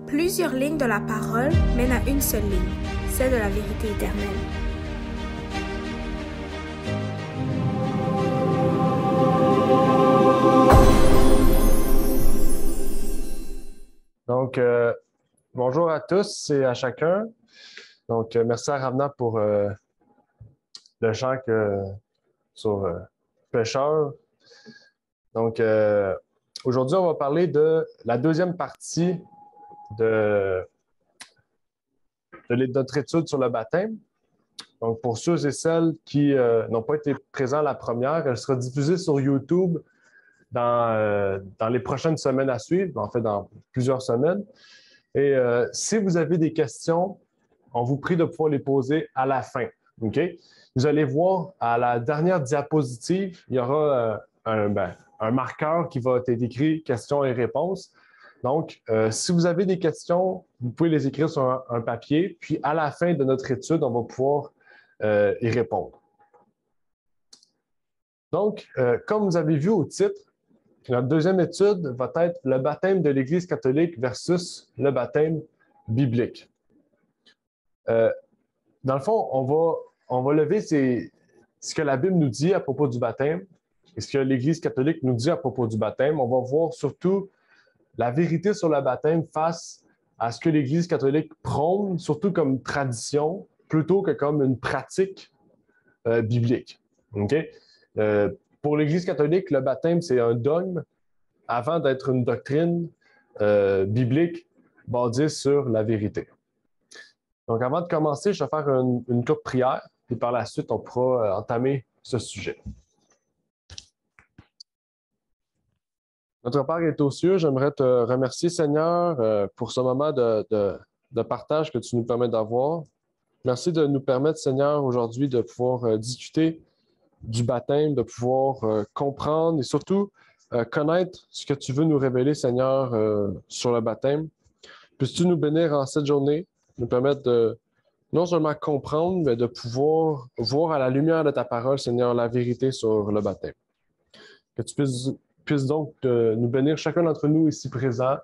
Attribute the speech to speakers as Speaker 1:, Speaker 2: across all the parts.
Speaker 1: Plusieurs lignes de la parole mènent à une seule ligne, celle de la vérité éternelle.
Speaker 2: Donc, bonjour à tous et à chacun. Donc, merci à Ravna pour le chant sur Pêcheur. Donc, aujourd'hui, on va parler de la deuxième partie de notre étude sur le baptême. Donc, pour ceux et celles qui n'ont pas été présents à la première, elle sera diffusée sur YouTube dans les prochaines semaines à suivre, en fait, dans plusieurs semaines. Et si vous avez des questions, on vous prie de pouvoir les poser à la fin. OK? Vous allez voir à la dernière diapositive, il y aura un marqueur qui va être écrit questions et réponses. Donc, si vous avez des questions, vous pouvez les écrire sur un papier, puis à la fin de notre étude, on va pouvoir y répondre. Donc, comme vous avez vu au titre, notre deuxième étude va être le baptême de l'Église catholique versus le baptême biblique. Dans le fond, on va lever ce que la Bible nous dit à propos du baptême et ce que l'Église catholique nous dit à propos du baptême. On va voir surtout la vérité sur le baptême face à ce que l'Église catholique prône, surtout comme tradition, plutôt que comme une pratique biblique. Okay? Pour l'Église catholique, le baptême, c'est un dogme avant d'être une doctrine biblique basée sur la vérité. Donc, avant de commencer, je vais faire une courte prière, et par la suite, on pourra entamer ce sujet. Notre Père qui est aux cieux, j'aimerais te remercier, Seigneur, pour ce moment de partage que tu nous permets d'avoir. Merci de nous permettre, Seigneur, aujourd'hui de pouvoir discuter du baptême, de pouvoir comprendre et surtout connaître ce que tu veux nous révéler, Seigneur, sur le baptême. Puisses-tu nous bénir en cette journée, nous permettre de non seulement comprendre, mais de pouvoir voir à la lumière de ta parole, Seigneur, la vérité sur le baptême. Que tu puisses donc nous bénir chacun d'entre nous ici présents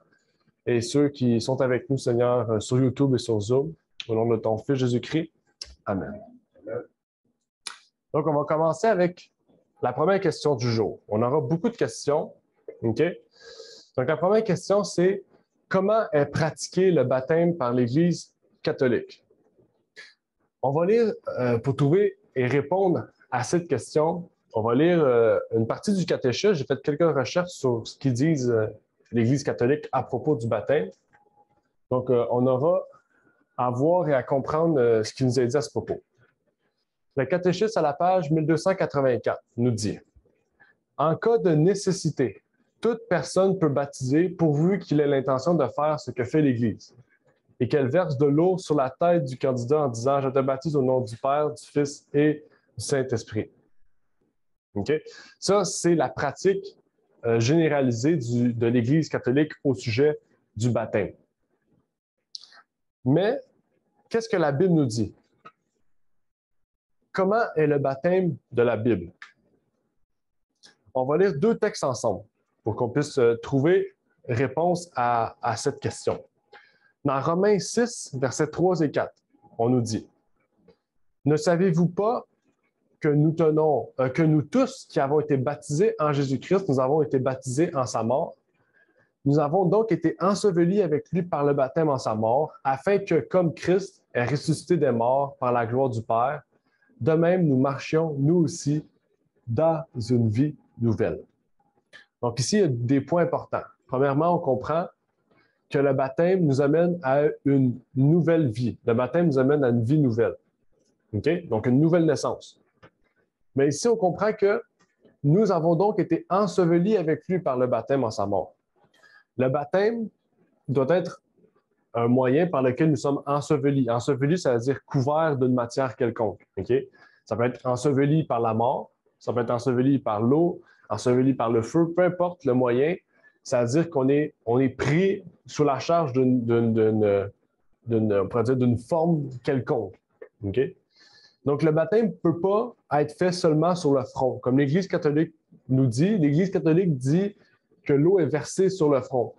Speaker 2: et ceux qui sont avec nous, Seigneur, sur YouTube et sur Zoom. Au nom de ton Fils Jésus-Christ. Amen. Donc, on va commencer avec la première question du jour. On aura beaucoup de questions. OK? Donc, la première question, c'est comment est pratiqué le baptême par l'Église catholique? On va lire, pour trouver et répondre à cette question, on va lire une partie du catéchisme. J'ai fait quelques recherches sur ce qu'ils disent l'Église catholique à propos du baptême. Donc, on aura à voir et à comprendre ce qu'il nous est dit à ce propos. Le catéchisme à la page 1284 nous dit « En cas de nécessité, toute personne peut baptiser pourvu qu'il ait l'intention de faire ce que fait l'Église et qu'elle verse de l'eau sur la tête du candidat en disant « Je te baptise au nom du Père, du Fils et du Saint-Esprit. » Okay? Ça, c'est la pratique généralisée de l'Église catholique au sujet du baptême. Mais, qu'est-ce que la Bible nous dit? Comment est le baptême de la Bible? On va lire deux textes ensemble pour qu'on puisse trouver réponse à cette question. Dans Romains 6, versets 3 et 4, on nous dit « Ne savez-vous pas que nous tous qui avons été baptisés en Jésus-Christ, nous avons été baptisés en sa mort? Nous avons donc été ensevelis avec lui par le baptême en sa mort, afin que, comme Christ est ressuscité des morts par la gloire du Père, de même nous marchions, nous aussi, dans une vie nouvelle. » Donc ici, il y a des points importants. Premièrement, on comprend que le baptême nous amène à une nouvelle vie. Le baptême nous amène à une vie nouvelle. Okay? Donc, une nouvelle naissance. Mais ici, on comprend que nous avons donc été ensevelis avec lui par le baptême en sa mort. Le baptême doit être un moyen par lequel nous sommes ensevelis. Ensevelis, ça veut dire couvert d'une matière quelconque. Okay? Ça peut être enseveli par la mort, ça peut être enseveli par l'eau, enseveli par le feu, peu importe le moyen, ça veut dire qu'on est pris sous la charge d'une forme quelconque. Okay? Donc, le baptême ne peut pas être fait seulement sur le front. Comme l'Église catholique nous dit, l'Église catholique dit que l'eau est versée sur le front.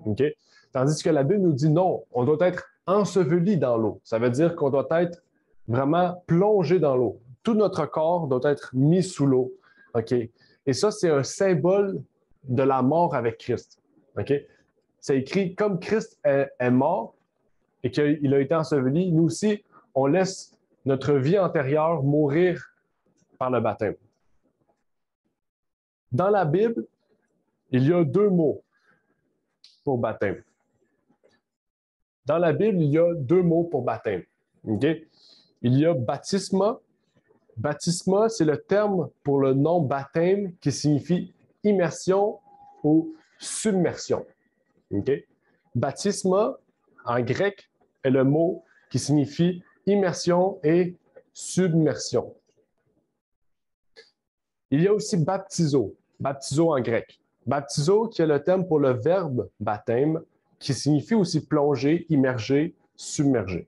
Speaker 2: Okay? Tandis que la Bible nous dit non, on doit être enseveli dans l'eau. Ça veut dire qu'on doit être vraiment plongé dans l'eau. Tout notre corps doit être mis sous l'eau. OK? Et ça, c'est un symbole de la mort avec Christ. OK? C'est écrit comme Christ est mort et qu'il a été enseveli, nous aussi, on laisse notre vie antérieure mourir par le baptême. Dans la Bible, il y a 2 mots pour baptême. Dans la Bible, il y a 2 mots pour baptême. Okay? Il y a baptisma. Baptisma, c'est le terme pour le nom baptême qui signifie immersion ou submersion. Okay? Baptisma, en grec, est le mot qui signifie immersion et submersion. Il y a aussi baptizo, baptizo en grec. Baptizo qui est le terme pour le verbe baptême qui signifie aussi plonger, immerger, submerger.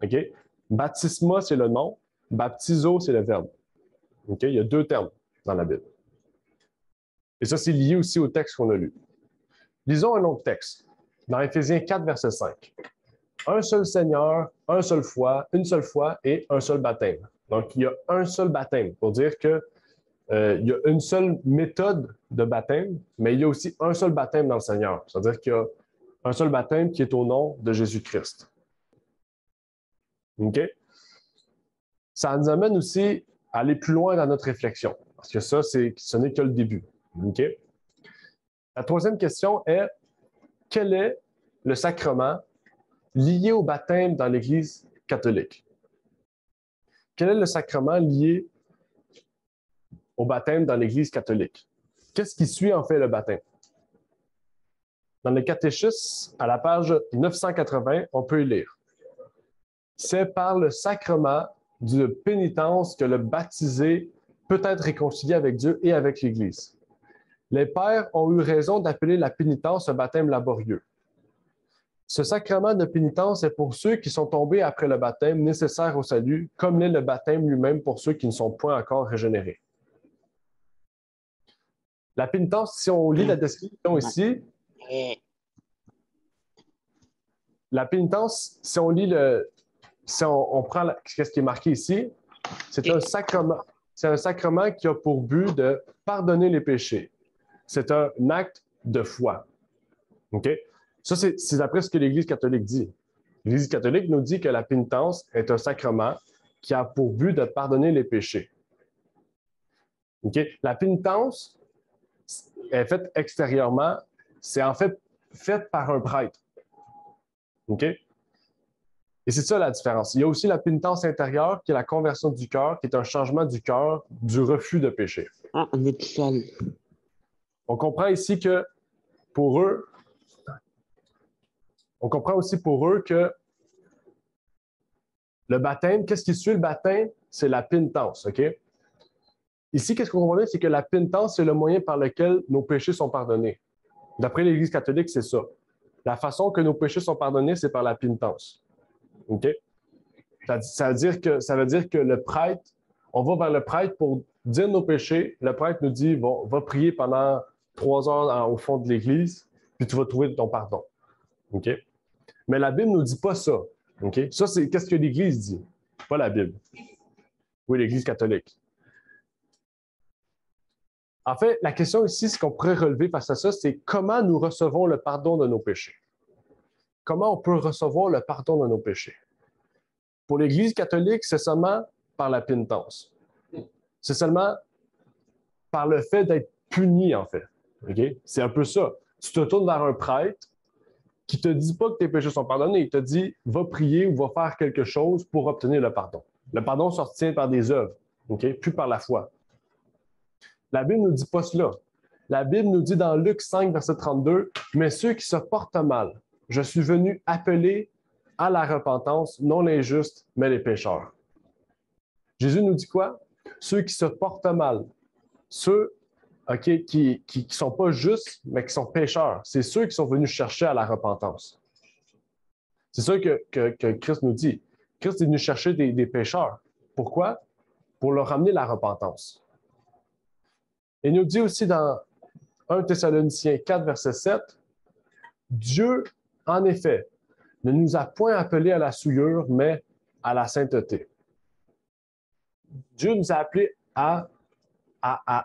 Speaker 2: Okay? Baptisma, c'est le nom. Baptizo, c'est le verbe. Okay? Il y a 2 termes dans la Bible. Et ça, c'est lié aussi au texte qu'on a lu. Lisons un autre texte, dans Éphésiens 4, verset 5. Un seul Seigneur, une seule foi et un seul baptême. Donc, il y a un seul baptême pour dire que il y a une seule méthode de baptême, mais il y a aussi un seul baptême dans le Seigneur. C'est-à-dire qu'il y a un seul baptême qui est au nom de Jésus-Christ. OK? Ça nous amène aussi à aller plus loin dans notre réflexion, parce que ça, ce n'est que le début. OK? La 3e question est, quel est le sacrement lié au baptême dans l'Église catholique? Quel est le sacrement lié au baptême dans l'Église catholique? Qu'est-ce qui suit en fait le baptême? Dans le catéchisme, à la page 980, on peut y lire. C'est par le sacrement de pénitence que le baptisé peut être réconcilié avec Dieu et avec l'Église. Les pères ont eu raison d'appeler la pénitence un baptême laborieux. Ce sacrement de pénitence est pour ceux qui sont tombés après le baptême nécessaire au salut, comme l'est le baptême lui-même pour ceux qui ne sont point encore régénérés. La pénitence, si on lit la description ici, la pénitence, si on lit on prend ce qui est marqué ici, c'est un sacrement. C'est un sacrement qui a pour but de pardonner les péchés. C'est un acte de foi. OK? Ça, c'est d'après ce que l'Église catholique dit. L'Église catholique nous dit que la pénitence est un sacrement qui a pour but de pardonner les péchés. OK? La pénitence est faite extérieurement. C'est en fait faite par un prêtre. OK? Et c'est ça la différence. Il y a aussi la pénitence intérieure, qui est la conversion du cœur, qui est un changement du cœur, du refus de péché.
Speaker 3: Ah, on est tout seul.
Speaker 2: On comprend ici que pour eux, on comprend aussi pour eux que le baptême, qu'est-ce qui suit le baptême? C'est la pénitence, OK? Ici, qu'est-ce qu'on comprend bien? C'est que la pénitence, c'est le moyen par lequel nos péchés sont pardonnés. D'après l'Église catholique, c'est ça. La façon que nos péchés sont pardonnés, c'est par la pénitence. OK? Ça veut dire que le prêtre, on va vers le prêtre pour dire nos péchés. Le prêtre nous dit, bon, va prier pendant 3 heures au fond de l'Église, puis tu vas trouver ton pardon. OK? Mais la Bible ne nous dit pas ça. OK? Ça, c'est qu'est-ce que l'Église dit, pas la Bible. Oui, l'Église catholique. En fait, la question ici, ce qu'on pourrait relever face à ça, c'est comment nous recevons le pardon de nos péchés. Comment on peut recevoir le pardon de nos péchés? Pour l'Église catholique, c'est seulement par la pénitence. C'est seulement par le fait d'être puni, en fait. Okay? C'est un peu ça. Tu te tournes vers un prêtre qui ne te dit pas que tes péchés sont pardonnés. Il te dit, va prier ou va faire quelque chose pour obtenir le pardon. Le pardon s'obtient par des œuvres, okay? Plus par la foi. La Bible ne nous dit pas cela. La Bible nous dit dans Luc 5, verset 32, « Mais ceux qui se portent mal, je suis venu appeler à la repentance, non les justes, mais les pécheurs. » Jésus nous dit quoi? Ceux qui se portent mal, ceux qui ne sont pas justes, mais qui sont pécheurs. C'est ceux qui sont venus chercher à la repentance. C'est ça que Christ nous dit. Christ est venu chercher des pécheurs. Pourquoi? Pour leur ramener la repentance. Il nous dit aussi dans 1 Thessaloniciens 4, verset 7, Dieu En effet, ne nous a point appelés à la souillure, mais à la sainteté. Dieu nous a appelés à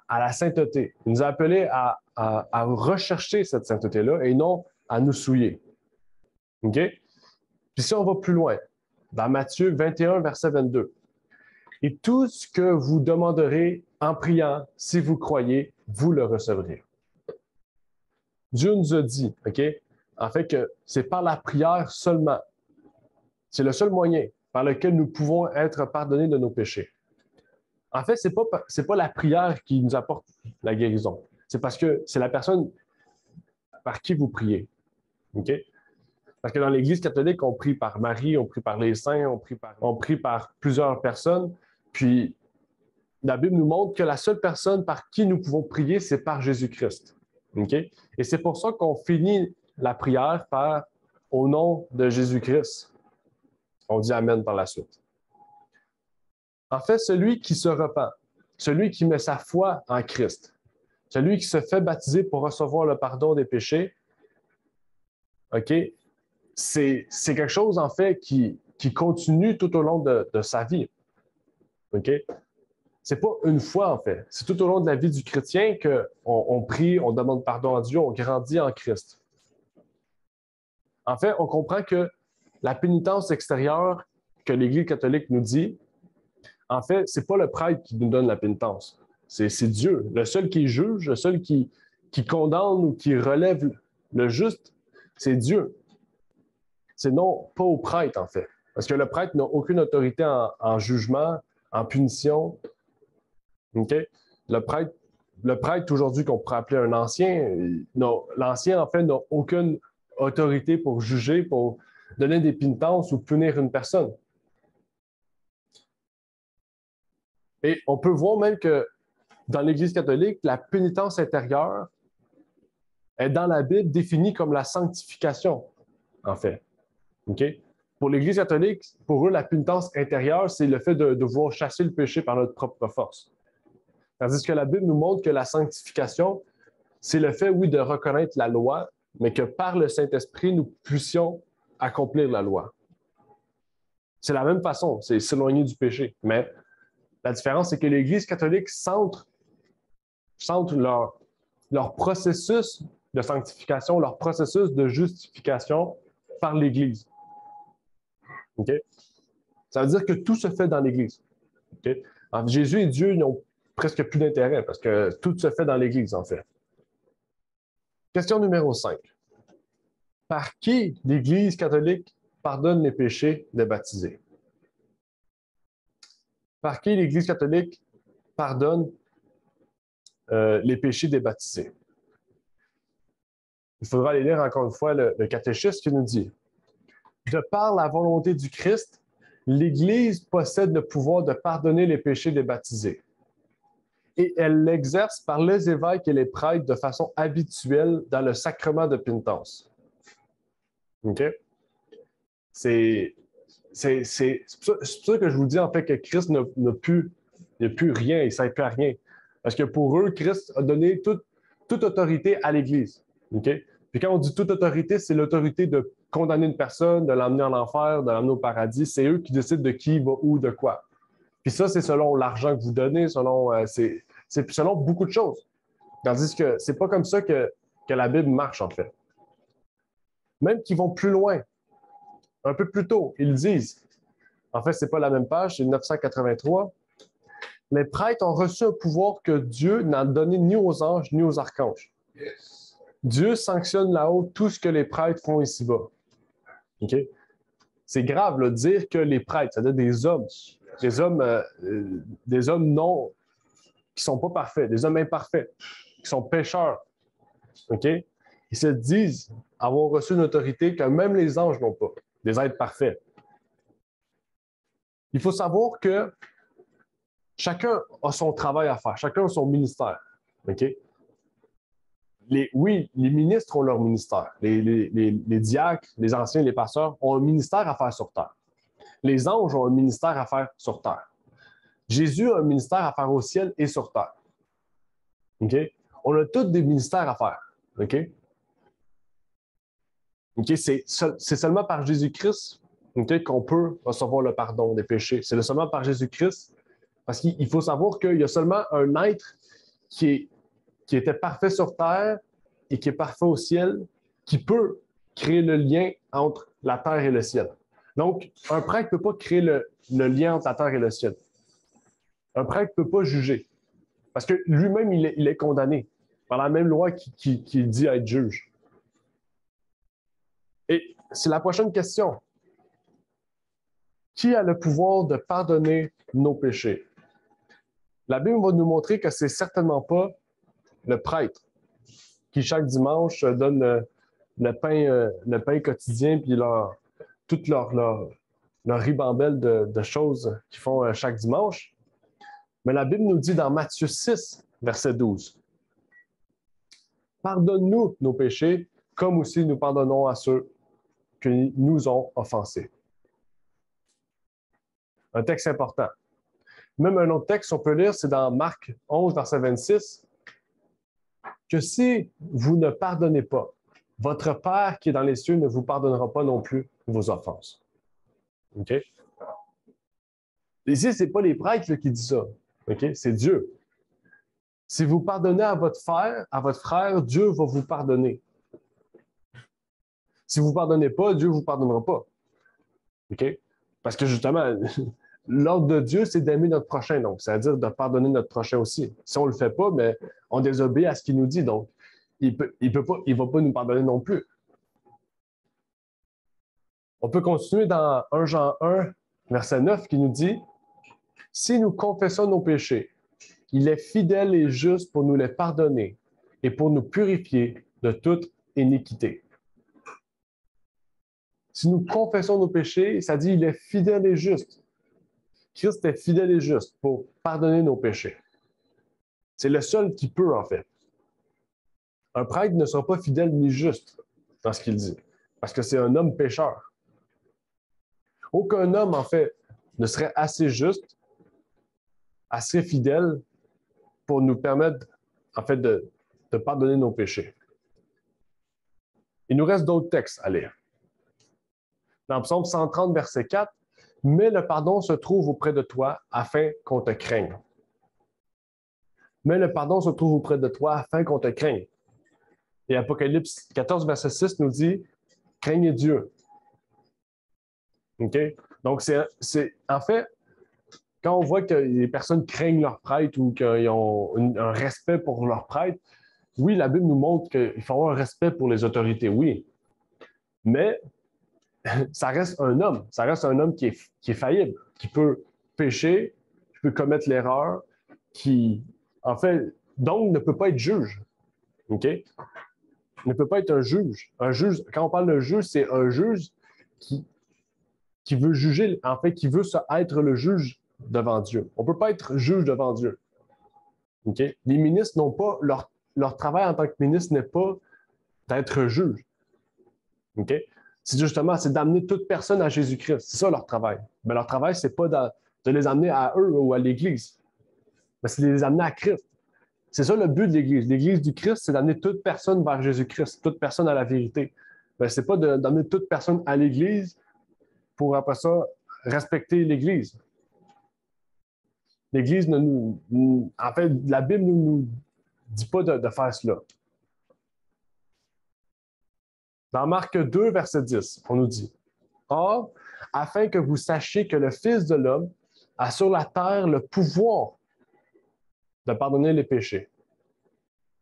Speaker 2: la sainteté. Il nous a appelés à rechercher cette sainteté-là et non à nous souiller. OK? Puis si on va plus loin, dans Matthieu 21, verset 22, « Et tout ce que vous demanderez en priant, si vous croyez, vous le recevrez. » Dieu nous a dit, OK, en fait, que c'est par la prière seulement. C'est le seul moyen par lequel nous pouvons être pardonnés de nos péchés. En fait, c'est pas la prière qui nous apporte la guérison. C'est parce que c'est la personne par qui vous priez. OK? Parce que dans l'Église catholique, on prie par Marie, on prie par les saints, on prie par plusieurs personnes. Puis, la Bible nous montre que la seule personne par qui nous pouvons prier, c'est par Jésus-Christ. OK? Et c'est pour ça qu'on finit la prière par « Au nom de Jésus-Christ ». On dit « Amen » par la suite. En fait, celui qui se repent, celui qui met sa foi en Christ, celui qui se fait baptiser pour recevoir le pardon des péchés, OK? C'est quelque chose, en fait, qui continue tout au long de sa vie. OK? C'est pas une fois, en fait. C'est tout au long de la vie du chrétien qu'on prie, on demande pardon à Dieu, on grandit en Christ. En fait, on comprend que la pénitence extérieure que l'Église catholique nous dit, en fait, c'est pas le prêtre qui nous donne la pénitence. C'est Dieu. Le seul qui juge, le seul qui condamne ou qui relève le juste, c'est Dieu. C'est non pas au prêtre, en fait. Parce que le prêtre n'a aucune autorité en jugement, en punition. OK? Le prêtre aujourd'hui qu'on pourrait appeler un ancien, l'ancien, en fait, n'a aucune autorité pour juger, pour donner des pénitences ou punir une personne. Et on peut voir même que dans l'Église catholique, la pénitence intérieure est dans la Bible définie comme la sanctification, en fait. OK? Pour l'Église catholique, pour eux, la pénitence intérieure, c'est le fait de vouloir chasser le péché par notre propre force. Tandis que la Bible nous montre que la sanctification, c'est le fait, oui, de reconnaître la loi, mais que par le Saint-Esprit, nous puissions accomplir la loi. C'est la même façon, c'est s'éloigner du péché. Mais la différence, c'est que l'Église catholique centre leur processus de sanctification, leur processus de justification par l'Église. OK? Ça veut dire que tout se fait dans l'Église. OK? Alors, Jésus et Dieu n'ont presque plus d'intérêt parce que tout se fait dans l'Église, en fait. Question numéro 5. Par qui l'Église catholique pardonne les péchés des baptisés? Par qui l'Église catholique pardonne les péchés des baptisés? Il faudra aller lire encore une fois le catéchisme qui nous dit « De par la volonté du Christ, l'Église possède le pouvoir de pardonner les péchés des baptisés. Et elle l'exerce par les évêques et les prêtres de façon habituelle dans le sacrement de pénitence. » OK? C'est pour ça que je vous dis en fait que Christ n'a plus rien, il ne sert plus à rien. Parce que pour eux, Christ a donné toute autorité à l'Église. OK? Puis quand on dit toute autorité, c'est l'autorité de condamner une personne, de l'emmener en enfer, de l'emmener au paradis. C'est eux qui décident de qui va où, de quoi. Puis ça, c'est selon l'argent que vous donnez, c'est selon beaucoup de choses. Tandis que c'est pas comme ça que la Bible marche, en fait. Même qu'ils vont plus loin. Un peu plus tôt, ils disent, en fait, c'est pas la même page, c'est 983, les prêtres ont reçu un pouvoir que Dieu n'a donné ni aux anges ni aux archanges. Yes. Dieu sanctionne là-haut tout ce que les prêtres font ici-bas. Okay? C'est grave de dire que les prêtres, c'est-à-dire des hommes non, qui sont pas parfaits, des hommes imparfaits, qui sont pécheurs. Okay? Ils se disent avoir reçu une autorité que même les anges n'ont pas, des êtres parfaits. Il faut savoir que chacun a son travail à faire, chacun a son ministère. Okay? Les ministres ont leur ministère. Les diacres, les anciens, les pasteurs ont un ministère à faire sur terre. Les anges ont un ministère à faire sur terre. Jésus a un ministère à faire au ciel et sur terre. Okay? On a tous des ministères à faire. Okay? Okay? C'est seulement par Jésus-Christ, okay, qu'on peut recevoir le pardon des péchés. C'est seulement par Jésus-Christ, parce qu'il faut savoir qu'il y a seulement un être qui était parfait sur terre et qui est parfait au ciel, qui peut créer le lien entre la terre et le ciel. Donc, un prêtre ne peut pas créer le lien entre la terre et le ciel. Un prêtre ne peut pas juger, parce que lui-même, il est condamné par la même loi qui dit être juge. Et c'est la prochaine question. Qui a le pouvoir de pardonner nos péchés? La Bible va nous montrer que c'est certainement pas le prêtre qui, chaque dimanche, donne le pain quotidien puis toute leur ribambelle de choses qu'ils font chaque dimanche. Mais la Bible nous dit dans Matthieu 6, verset 12, « Pardonne-nous nos péchés, comme aussi nous pardonnons à ceux qui nous ont offensés. » Un texte important. Même un autre texte qu'on peut lire, c'est dans Marc 11, verset 26, que si vous ne pardonnez pas, votre Père qui est dans les cieux ne vous pardonnera pas non plus vos offenses. OK? Ici, ce n'est pas les prêtres là, qui disent ça. OK? C'est Dieu. Si vous pardonnez à votre frère, Dieu va vous pardonner. Si vous ne pardonnez pas, Dieu ne vous pardonnera pas. OK? Parce que justement, l'ordre de Dieu, c'est d'aimer notre prochain, donc, c'est-à-dire de pardonner notre prochain aussi. Si on ne le fait pas, mais on désobéit à ce qu'il nous dit, donc il ne va pas nous pardonner non plus. On peut continuer dans 1 Jean 1, verset 9, qui nous dit « Si nous confessons nos péchés, il est fidèle et juste pour nous les pardonner et pour nous purifier de toute iniquité. » Si nous confessons nos péchés, ça dit il est fidèle et juste. Christ est fidèle et juste pour pardonner nos péchés. C'est le seul qui peut, en fait. Un prêtre ne sera pas fidèle ni juste dans ce qu'il dit, parce que c'est un homme pécheur. Aucun homme, en fait, ne serait assez juste, assez fidèle pour nous permettre, en fait, de pardonner nos péchés. Il nous reste d'autres textes à lire. Dans Psaume 130, verset 4, « Mais le pardon se trouve auprès de toi afin qu'on te craigne. » Mais le pardon se trouve auprès de toi afin qu'on te craigne. Et Apocalypse 14, verset 6 nous dit « Craignez Dieu. » OK? Donc, en fait, quand on voit que les personnes craignent leur prêtre ou qu'ils ont un respect pour leur prêtre, oui, la Bible nous montre qu'il faut avoir un respect pour les autorités, oui. Mais ça reste un homme. Ça reste un homme qui est faillible, qui peut pécher, qui peut commettre l'erreur, qui, en fait, donc ne peut pas être juge. OK? Ne peut pas être un juge. Un juge, quand on parle de juge, c'est un juge qui veut juger, en fait, qui veut être le juge devant Dieu. On ne peut pas être juge devant Dieu. OK? Les ministres n'ont pas, leur travail en tant que ministre n'est pas d'être juge. OK? C'est justement, c'est d'amener toute personne à Jésus-Christ. C'est ça leur travail. Mais leur travail, c'est pas de les amener à eux ou à l'Église. Mais c'est de les amener à Christ. C'est ça le but de l'Église. L'Église du Christ, c'est d'amener toute personne vers Jésus-Christ, toute personne à la vérité. Mais c'est pas d'amener toute personne à l'Église pour après ça respecter l'Église. L'Église en fait, la Bible ne nous dit pas de faire cela. Dans Marc 2, verset 10, on nous dit « Or, afin que vous sachiez que le Fils de l'homme a sur la terre le pouvoir de pardonner les péchés. »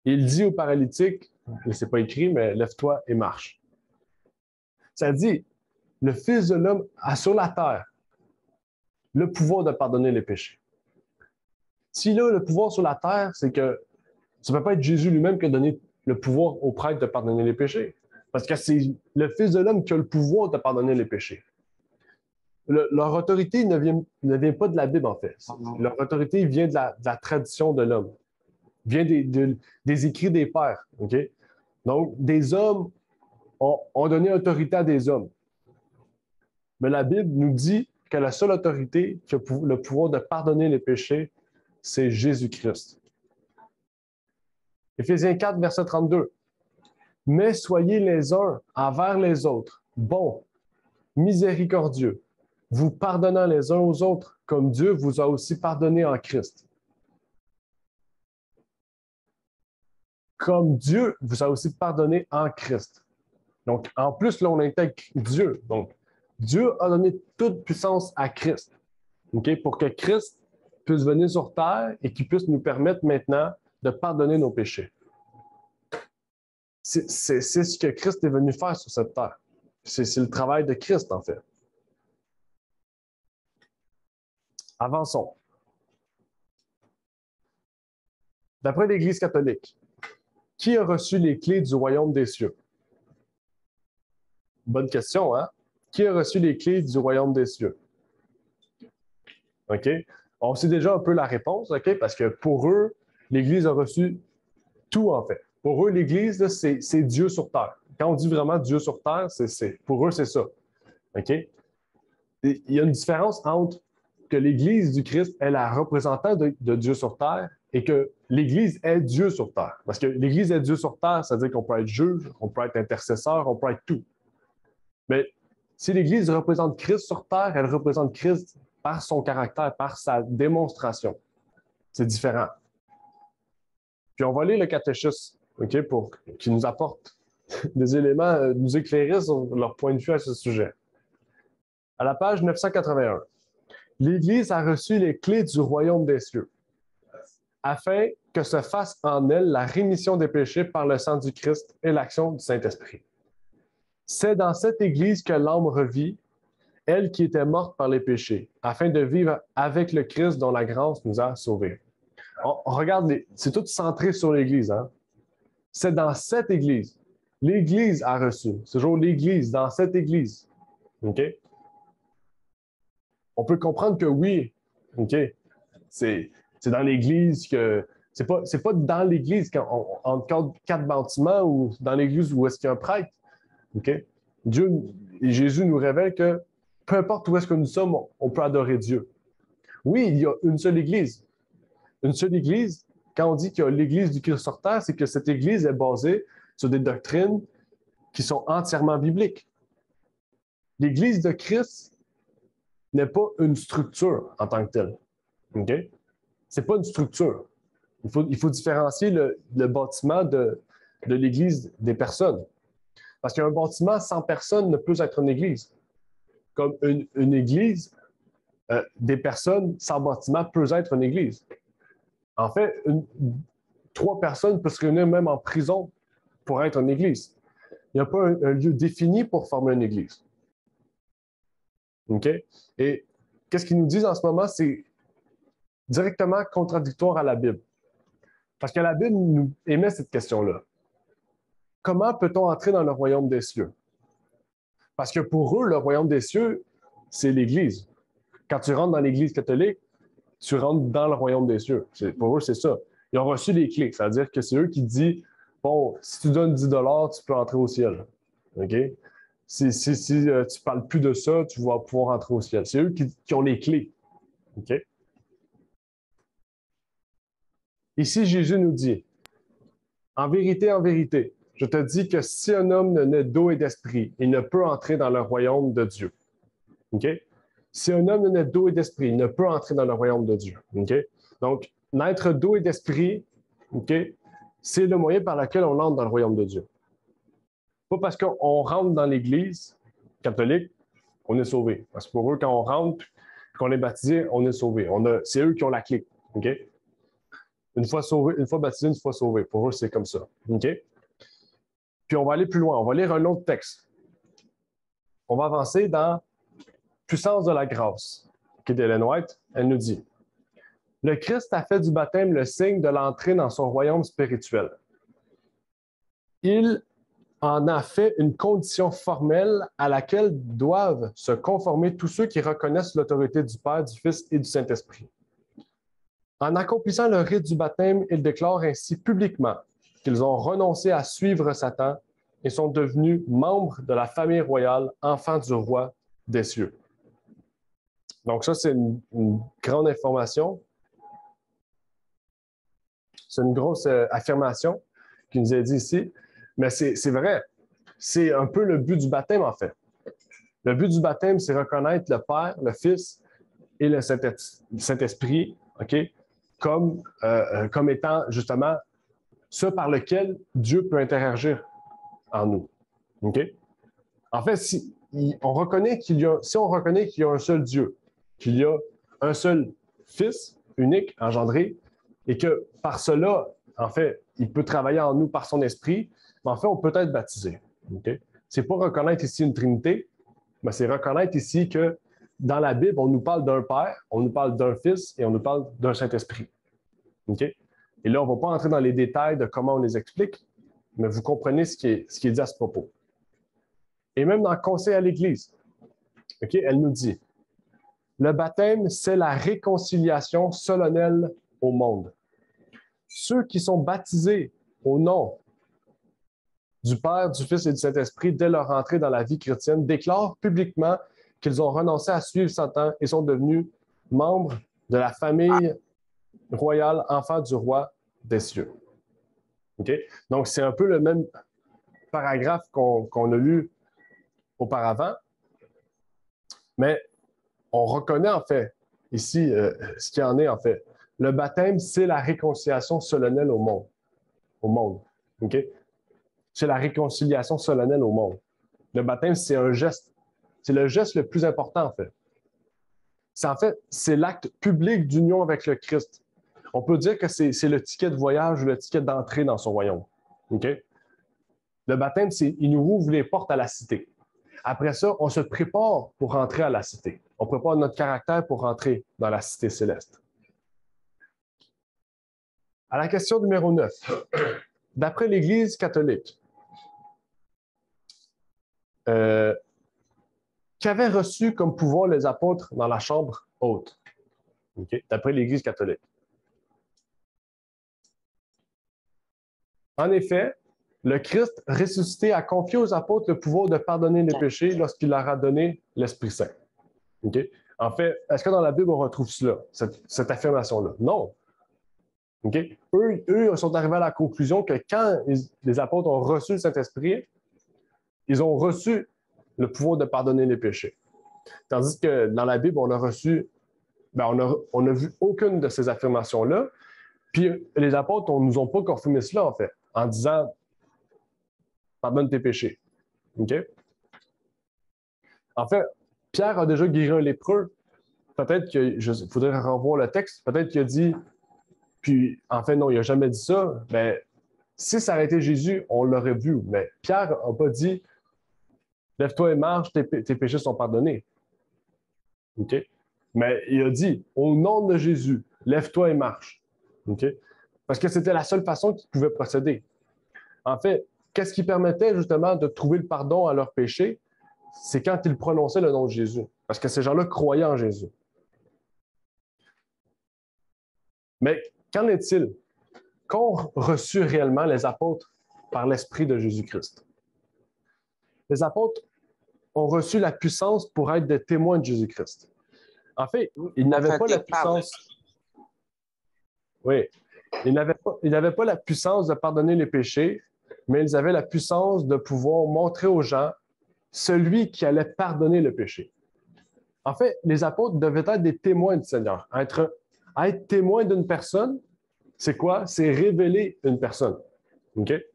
Speaker 2: Il dit au paralytique, et ce n'est pas écrit, mais « Lève-toi et marche. » Ça dit, le Fils de l'homme a sur la terre le pouvoir de pardonner les péchés. S'il a le pouvoir sur la terre, c'est que ça ne peut pas être Jésus lui-même qui a donné le pouvoir au prêtre de pardonner les péchés. Parce que c'est le Fils de l'homme qui a le pouvoir de pardonner les péchés. Leur autorité ne vient pas de la Bible, en fait. Leur autorité vient de la tradition de l'homme, vient des écrits des pères. Okay? Donc, des hommes ont donné autorité à des hommes. Mais la Bible nous dit que la seule autorité qui a le pouvoir de pardonner les péchés, c'est Jésus-Christ. Éphésiens 4, verset 32. Mais soyez les uns envers les autres, bons, miséricordieux, vous pardonnant les uns aux autres, comme Dieu vous a aussi pardonné en Christ. Comme Dieu vous a aussi pardonné en Christ. Donc, en plus, là, on intègre Dieu. Donc, Dieu a donné toute puissance à Christ, pour que Christ puisse venir sur terre et qu'il puisse nous permettre maintenant de pardonner nos péchés. C'est ce que Christ est venu faire sur cette terre. C'est le travail de Christ, en fait. Avançons. D'après l'Église catholique, qui a reçu les clés du royaume des cieux? Bonne question, hein? Qui a reçu les clés du royaume des cieux? OK? On sait déjà un peu la réponse, OK? Parce que pour eux, l'Église a reçu tout, en fait. Pour eux, l'Église, c'est Dieu sur terre. Quand on dit vraiment Dieu sur terre, pour eux, c'est ça. OK? Et il y a une différence entre que l'Église du Christ est la représentante de Dieu sur terre et que l'Église est Dieu sur terre. Parce que l'Église est Dieu sur terre, ça veut dire qu'on peut être juge, on peut être intercesseur, on peut être tout. Mais si l'Église représente Christ sur terre, elle représente Christ par son caractère, par sa démonstration. C'est différent. Puis on va lire le catéchisme, OK, pour qu'il nous apporte des éléments, nous éclairer sur leur point de vue à ce sujet. À la page 981, l'Église a reçu les clés du royaume des cieux, afin que se fasse en elle la rémission des péchés par le sang du Christ et l'action du Saint-Esprit. C'est dans cette Église que l'âme revit, elle qui était morte par les péchés, afin de vivre avec le Christ dont la grâce nous a sauvés. On regarde, c'est tout centré sur l'Église. Hein? C'est dans cette Église. L'Église a reçu. C'est toujours l'Église, dans cette Église. OK? On peut comprendre que oui, OK? C'est dans l'Église que... C'est pas dans l'Église, entre quatre bâtiments ou dans l'Église où est-ce qu'il y a un prêtre. OK? Dieu et Jésus nous révèle que peu importe où est-ce que nous sommes, on peut adorer Dieu. Oui, il y a une seule Église. Une seule Église, quand on dit qu'il y a l'Église du Christ sur terre, c'est que cette Église est basée sur des doctrines qui sont entièrement bibliques. L'Église de Christ n'est pas une structure en tant que telle. OK? C'est pas une structure. Il faut différencier le bâtiment de l'Église des personnes. Parce qu'un bâtiment sans personne ne peut être une Église. Comme une Église, des personnes sans bâtiment peut être une Église. En fait, 3 personnes peuvent se réunir même en prison pour être une Église. Il n'y a pas un lieu défini pour former une Église. OK? Et qu'est-ce qu'ils nous disent en ce moment? C'est directement contradictoire à la Bible. Parce que la Bible nous émet cette question-là. Comment peut-on entrer dans le royaume des cieux? Parce que pour eux, le royaume des cieux, c'est l'Église. Quand tu rentres dans l'Église catholique, tu rentres dans le royaume des cieux. Pour eux, c'est ça. Ils ont reçu les clés. C'est-à-dire que c'est eux qui disent, bon, si tu donnes 10 $, tu peux entrer au ciel. OK? Si tu ne parles plus de ça, tu vas pouvoir entrer au ciel. C'est eux qui ont les clés. OK? Ici, Jésus nous dit, en vérité, je te dis que si un homme ne naît d'eau et d'esprit, il ne peut entrer dans le royaume de Dieu. OK? Si un homme ne naît d'eau et d'esprit, il ne peut entrer dans le royaume de Dieu. OK? Donc, naître d'eau et d'esprit, OK, c'est le moyen par lequel on entre dans le royaume de Dieu. Pas parce qu'on rentre dans l'Église catholique, on est sauvé. Parce que pour eux, quand on rentre et qu'on est baptisé, on est sauvé. C'est eux qui ont la clé. OK? Une fois sauvé, une fois baptisé, une fois sauvé. Pour eux, c'est comme ça. OK? Puis on va aller plus loin. On va lire un autre texte. On va avancer dans Puissance de la grâce, qui est d'Ellen White. Elle nous dit, le Christ a fait du baptême le signe de l'entrée dans son royaume spirituel. Il en a fait une condition formelle à laquelle doivent se conformer tous ceux qui reconnaissent l'autorité du Père, du Fils et du Saint-Esprit. En accomplissant le rite du baptême, ils déclarent ainsi publiquement qu'ils ont renoncé à suivre Satan et sont devenus membres de la famille royale, enfants du roi des cieux. Donc ça, c'est une grande information. C'est une grosse affirmation qui nous est dit ici. Mais c'est vrai. C'est un peu le but du baptême, en fait. Le but du baptême, c'est reconnaître le Père, le Fils et le Saint-Esprit, OK, comme étant justement ce par lequel Dieu peut interagir en nous. OK? En fait, si on reconnaît qu'il y a un seul Dieu, qu'il y a un seul Fils unique, engendré, et que par cela, en fait, il peut travailler en nous par son esprit, mais en fait, on peut être baptisé. Okay? C'est pas reconnaître ici une Trinité, mais c'est reconnaître ici que dans la Bible, on nous parle d'un Père, on nous parle d'un Fils et on nous parle d'un Saint-Esprit. Okay? Et là, on ne va pas entrer dans les détails de comment on les explique, mais vous comprenez ce qui est dit à ce propos. Et même dans le Conseil à l'Église, okay, elle nous dit, le baptême, c'est la réconciliation solennelle au monde. Ceux qui sont baptisés au nom du Père, du Fils et du Saint-Esprit dès leur entrée dans la vie chrétienne déclarent publiquement qu'ils ont renoncé à suivre Satan et sont devenus membres de la famille royale, enfants du roi des cieux. Okay? Donc, c'est un peu le même paragraphe qu'on a lu auparavant, mais on reconnaît en fait ici ce qu'il en est en fait. Le baptême, c'est la réconciliation solennelle au monde. Au monde. Okay? C'est la réconciliation solennelle au monde. Le baptême, c'est un geste. C'est le geste le plus important, en fait. C'est l'acte public d'union avec le Christ. On peut dire que c'est le ticket de voyage ou le ticket d'entrée dans son royaume. Okay? Le baptême, il nous ouvre les portes à la cité. Après ça, on se prépare pour rentrer à la cité. On prépare notre caractère pour rentrer dans la cité céleste. À la question numéro 9. D'après l'Église catholique, qu'avaient reçu comme pouvoir les apôtres dans la chambre haute? Okay? D'après l'Église catholique. En effet, le Christ ressuscité a confié aux apôtres le pouvoir de pardonner les péchés lorsqu'il leur a donné l'Esprit Saint. Okay? En fait, est-ce que dans la Bible, on retrouve cela, cette affirmation-là? Non. Okay? Eux sont arrivés à la conclusion que quand les apôtres ont reçu le Saint-Esprit, ils ont reçu le pouvoir de pardonner les péchés. Tandis que dans la Bible, on a reçu, on n'a vu aucune de ces affirmations-là. Puis les apôtres ne nous ont pas confirmé cela, en fait, en disant « pardonne tes péchés ». Okay? En fait, Pierre a déjà guéri un lépreux. Peut-être qu'il faudrait revoir le texte. Peut-être qu'il a dit, puis en fait, non, il n'a jamais dit ça. Mais si ça aurait été Jésus, on l'aurait vu. Mais Pierre n'a pas dit « lève-toi et marche, tes péchés sont pardonnés ». Okay? Mais il a dit « au nom de Jésus, lève-toi et marche ». Okay? Parce que c'était la seule façon qu'ils pouvaient procéder. En fait, qu'est-ce qui permettait justement de trouver le pardon à leurs péchés? C'est quand ils prononçaient le nom de Jésus. Parce que ces gens-là croyaient en Jésus. Mais qu'en est-il? Qu'ont reçu réellement les apôtres par l'Esprit de Jésus-Christ? Les apôtres ont reçu la puissance pour être des témoins de Jésus-Christ. En fait, ils n'avaient pas la puissance. Oui. Ils n'avaient pas la puissance de pardonner les péchés, mais ils avaient la puissance de pouvoir montrer aux gens celui qui allait pardonner le péché. En fait, les apôtres devaient être des témoins du Seigneur. Être témoin d'une personne, c'est quoi? C'est révéler une personne. Okay?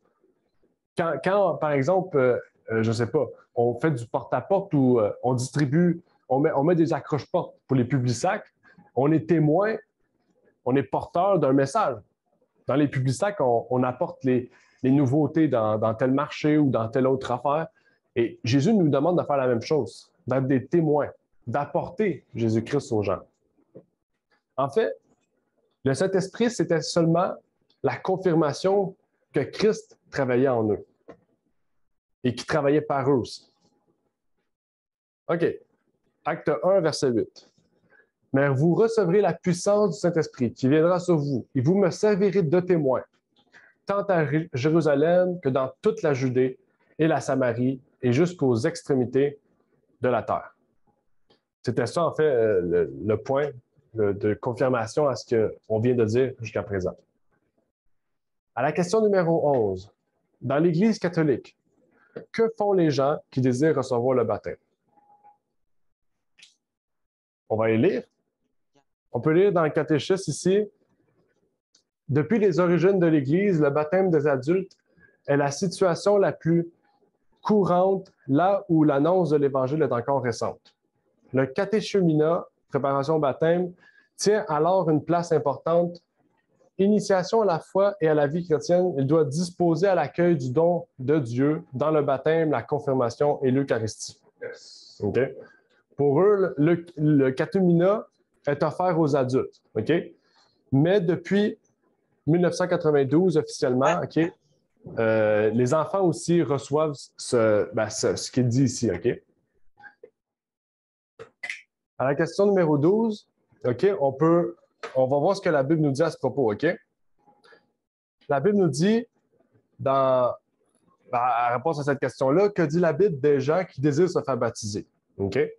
Speaker 2: Quand par exemple, je ne sais pas, on fait du porte-à-porte ou on distribue, on met des accroche-portes pour les publics-sacs, on est témoin, on est porteur d'un message. Dans les publics-sacs, on apporte les nouveautés dans tel marché ou dans telle autre affaire. Et Jésus nous demande de faire la même chose, d'être des témoins, d'apporter Jésus-Christ aux gens. En fait, le Saint-Esprit, c'était seulement la confirmation que Christ travaillait en eux et qui travaillait par eux aussi. OK. Acte 1, verset 8. « Mais vous recevrez la puissance du Saint-Esprit qui viendra sur vous, et vous me servirez de témoins, tant à Jérusalem que dans toute la Judée et la Samarie et jusqu'aux extrémités de la terre. » C'était ça, en fait, le point de confirmation à ce qu'on vient de dire jusqu'à présent. À la question numéro 11. dans l'Église catholique, que font les gens qui désirent recevoir le baptême? On va les lire. On peut lire dans le catéchisme ici. Depuis les origines de l'Église, le baptême des adultes est la situation la plus courante là où l'annonce de l'Évangile est encore récente. Le catéchuménat, préparation au baptême, tient alors une place importante. Initiation à la foi et à la vie chrétienne, il doit disposer à l'accueil du don de Dieu dans le baptême, la confirmation et l'Eucharistie. Okay? Pour eux, le catéchuménat est offert aux adultes. Okay? Mais depuis 1992, officiellement, okay, les enfants aussi reçoivent ce qui est dit ici. Okay? À la question numéro 12, okay, on va voir ce que la Bible nous dit à ce propos. Okay? La Bible nous dit, en réponse à cette question-là, que dit la Bible des gens qui désirent se faire baptiser? Okay?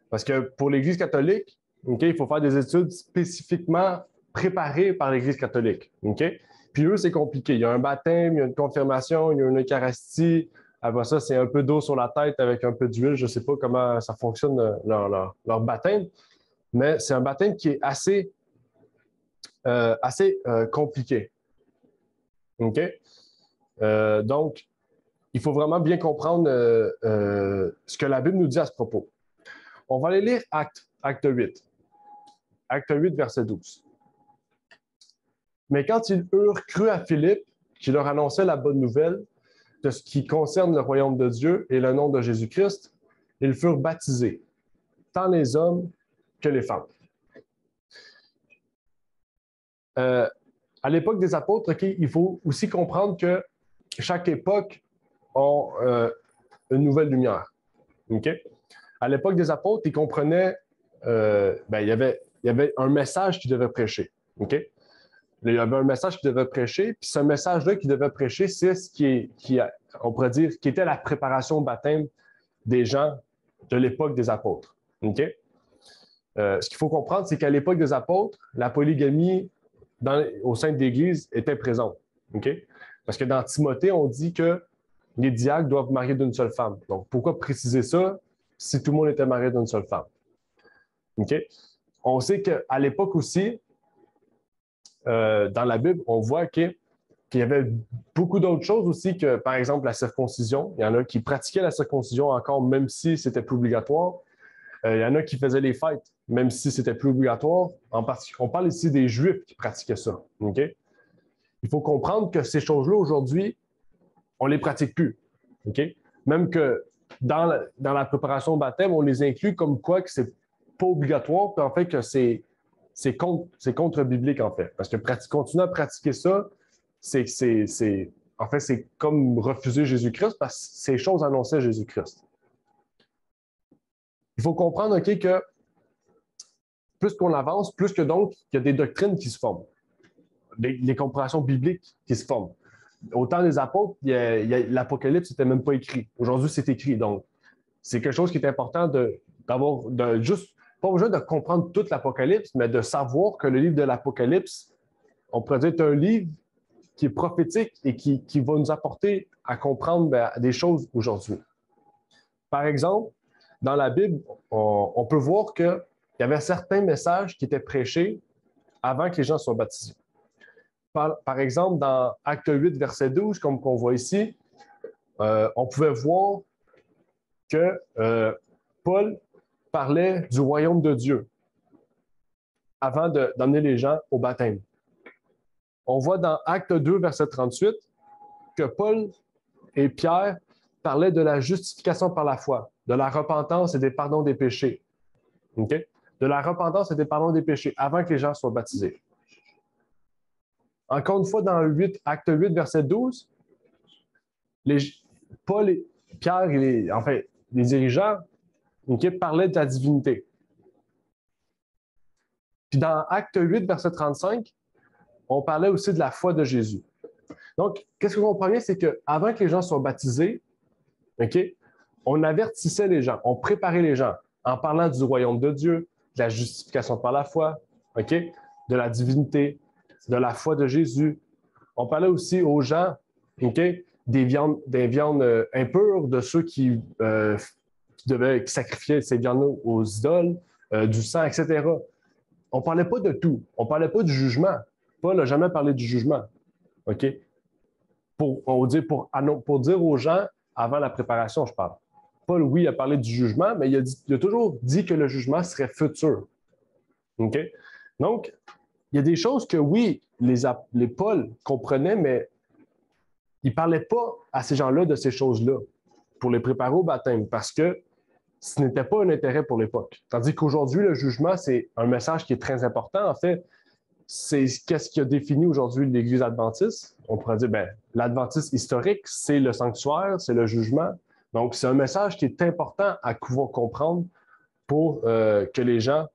Speaker 2: Parce que pour l'Église catholique, okay, il faut faire des études spécifiquement préparées par l'Église catholique. Okay? Puis eux, c'est compliqué. Il y a un baptême, il y a une confirmation, il y a une Eucharistie. Après ça, c'est un peu d'eau sur la tête avec un peu d'huile. Je ne sais pas comment ça fonctionne, leur baptême. Mais c'est un baptême qui est assez compliqué. OK? Donc, il faut vraiment bien comprendre ce que la Bible nous dit à ce propos. On va aller lire Acte 8. Acte 8, verset 12. Mais quand ils eurent cru à Philippe, qui leur annonçait la bonne nouvelle de ce qui concerne le royaume de Dieu et le nom de Jésus-Christ, ils furent baptisés, tant les hommes que les femmes. À l'époque des apôtres, okay, il faut aussi comprendre que chaque époque a une nouvelle lumière. Okay? À l'époque des apôtres, ils comprenaient, il y avait un message qu'ils devaient prêcher. Okay? Il y avait un message qu'ils devaient prêcher, puis ce message-là qu'ils devaient prêcher, c'est ce on pourrait dire, qui était la préparation au baptême des gens de l'époque des apôtres. Okay? Ce qu'il faut comprendre, c'est qu'à l'époque des apôtres, la polygamie au sein de l'Église était présente. Okay? Parce que dans Timothée, on dit que les diacres doivent marier d'une seule femme. Donc, pourquoi préciser ça si tout le monde était marié d'une seule femme? Okay? On sait qu'à l'époque aussi, dans la Bible, on voit qu'il y avait beaucoup d'autres choses aussi que, par exemple, la circoncision. Il y en a qui pratiquaient la circoncision encore, même si c'était plus obligatoire. Il y en a qui faisaient les fêtes, même si c'était plus obligatoire. On parle ici des Juifs qui pratiquaient ça. Okay? Il faut comprendre que ces choses-là, aujourd'hui, on ne les pratique plus. Okay? Même que dans la préparation au baptême, on les inclut comme quoi que c'est pas obligatoire, puis en fait que c'est contre-biblique, en fait. Parce que continuer à pratiquer ça, c'est comme refuser Jésus-Christ parce que ces choses annonçaient Jésus-Christ. Il faut comprendre, OK, que plus qu'on avance, plus que donc, il y a des doctrines qui se forment, des compréhensions bibliques qui se forment. Au temps des apôtres, l'Apocalypse n'était même pas écrit. Aujourd'hui, c'est écrit. Donc, c'est quelque chose qui est important juste, pas besoin de comprendre toute l'Apocalypse, mais de savoir que le livre de l'Apocalypse, on pourrait dire, est un livre qui est prophétique et qui va nous apporter à comprendre des choses aujourd'hui. Par exemple, dans la Bible, on peut voir qu'il y avait certains messages qui étaient prêchés avant que les gens soient baptisés. Par exemple, dans Acte 8, verset 12, comme on voit ici, on pouvait voir que Paul parlait du royaume de Dieu avant d'emmener les gens au baptême. On voit dans Acte 2, verset 38, que Paul et Pierre parlaient de la justification par la foi, de la repentance et des pardons des péchés. Okay? De la repentance et des pardons des péchés avant que les gens soient baptisés. Encore une fois, dans Acte 8, verset 12, Paul et Pierre, les dirigeants, okay, parlaient de la divinité. Puis dans Acte 8, verset 35, on parlait aussi de la foi de Jésus. Donc, qu'est-ce que vous comprenez, c'est qu'avant que les gens soient baptisés, okay, on avertissait les gens, on préparait les gens en parlant du royaume de Dieu, de la justification par la foi, okay, de la divinité, de la foi de Jésus. On parlait aussi aux gens, okay, des viandes impures, de ceux qui devaient sacrifier ces viandes aux idoles, du sang, etc. On ne parlait pas de tout. On ne parlait pas du jugement. Paul n'a jamais parlé du jugement. OK? Pour dire aux gens, avant la préparation, je parle. Paul, oui, a parlé du jugement, mais il a toujours dit que le jugement serait futur. OK? Donc, il y a des choses que, oui, les Paul comprenaient, mais il ne parlait pas à ces gens-là de ces choses-là pour les préparer au baptême, parce que ce n'était pas un intérêt pour l'époque. Tandis qu'aujourd'hui, le jugement, c'est un message qui est très important. En fait, c'est qu'est-ce qui a défini aujourd'hui l'Église adventiste. On pourrait dire, l'adventiste historique, c'est le sanctuaire, c'est le jugement. Donc, c'est un message qui est important à comprendre pour que les gens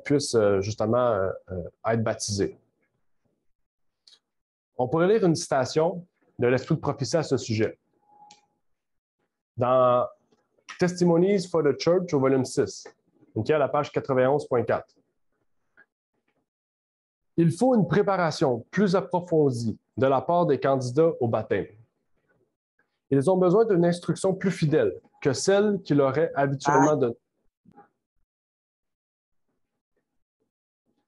Speaker 2: puissent justement être baptisés. On pourrait lire une citation de l'Esprit de prophétie à ce sujet. Dans Testimonies for the Church au volume 6, okay, à la page 91.4. Il faut une préparation plus approfondie de la part des candidats au baptême. Ils ont besoin d'une instruction plus fidèle que celle qu'ils auraient habituellement donnée.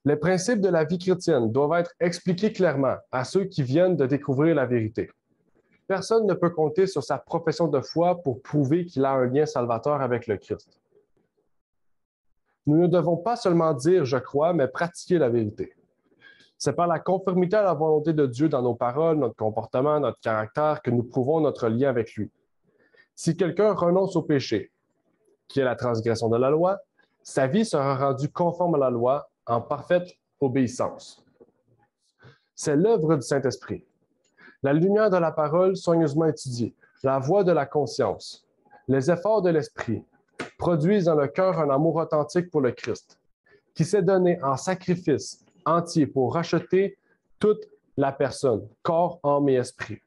Speaker 2: Les principes de la vie chrétienne doivent être expliqués clairement à ceux qui viennent de découvrir la vérité. Personne ne peut compter sur sa profession de foi pour prouver qu'il a un lien salvateur avec le Christ. Nous ne devons pas seulement dire « je crois », mais pratiquer la vérité. C'est par la conformité à la volonté de Dieu dans nos paroles, notre comportement, notre caractère, que nous prouvons notre lien avec lui. Si quelqu'un renonce au péché, qui est la transgression de la loi, sa vie sera rendue conforme à la loi en parfaite obéissance. C'est l'œuvre du Saint-Esprit. La lumière de la parole soigneusement étudiée, la voix de la conscience, les efforts de l'esprit produisent dans le cœur un amour authentique pour le Christ, qui s'est donné en sacrifice entier pour racheter toute la personne, corps, âme et esprit.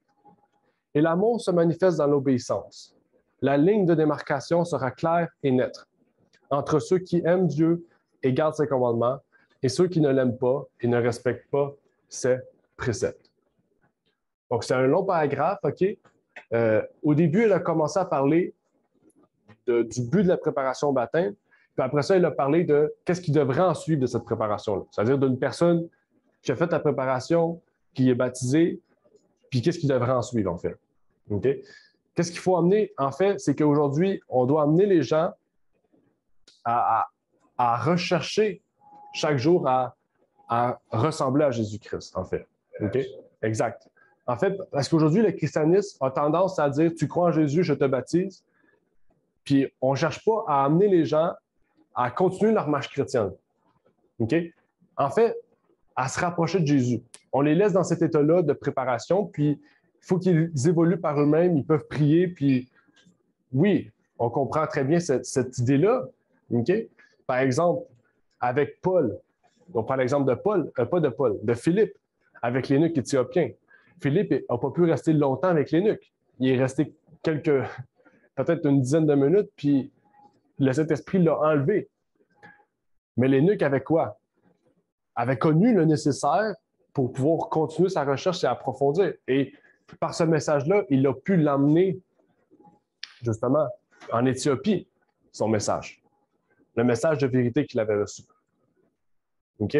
Speaker 2: Et l'amour se manifeste dans l'obéissance. La ligne de démarcation sera claire et nette entre ceux qui aiment Dieu et gardent ses commandements et ceux qui ne l'aiment pas et ne respectent pas ses préceptes. Donc, c'est un long paragraphe, OK? Au début, elle a commencé à parler du but de la préparation au baptême, puis après ça, elle a parlé de qu'est-ce qui devrait en suivre de cette préparation-là. C'est-à-dire d'une personne qui a fait la préparation, qui est baptisée, puis qu'est-ce qui devrait en suivre, en fait. OK? Qu'est-ce qu'il faut amener, en fait, c'est qu'aujourd'hui, on doit amener les gens à rechercher chaque jour à ressembler à Jésus-Christ, en fait. OK? Exact. En fait, parce qu'aujourd'hui, le christianisme a tendance à dire « tu crois en Jésus, je te baptise », puis on ne cherche pas à amener les gens à continuer leur marche chrétienne. OK? En fait, à se rapprocher de Jésus. On les laisse dans cet état-là de préparation, puis il faut qu'ils évoluent par eux-mêmes, ils peuvent prier, puis oui, on comprend très bien cette idée-là. OK? Par exemple, avec Paul, on prend l'exemple de Paul, pas de Paul, de Philippe, avec l'énuque éthiopien. Philippe n'a pas pu rester longtemps avec l'énuque. Il est resté peut-être une dizaine de minutes, puis le Saint-Esprit l'a enlevé. Mais l'énuque avait quoi? Avait connu le nécessaire pour pouvoir continuer sa recherche et approfondir. Et par ce message-là, il a pu l'emmener justement en Éthiopie, son message. Le message de vérité qu'il avait reçu. OK?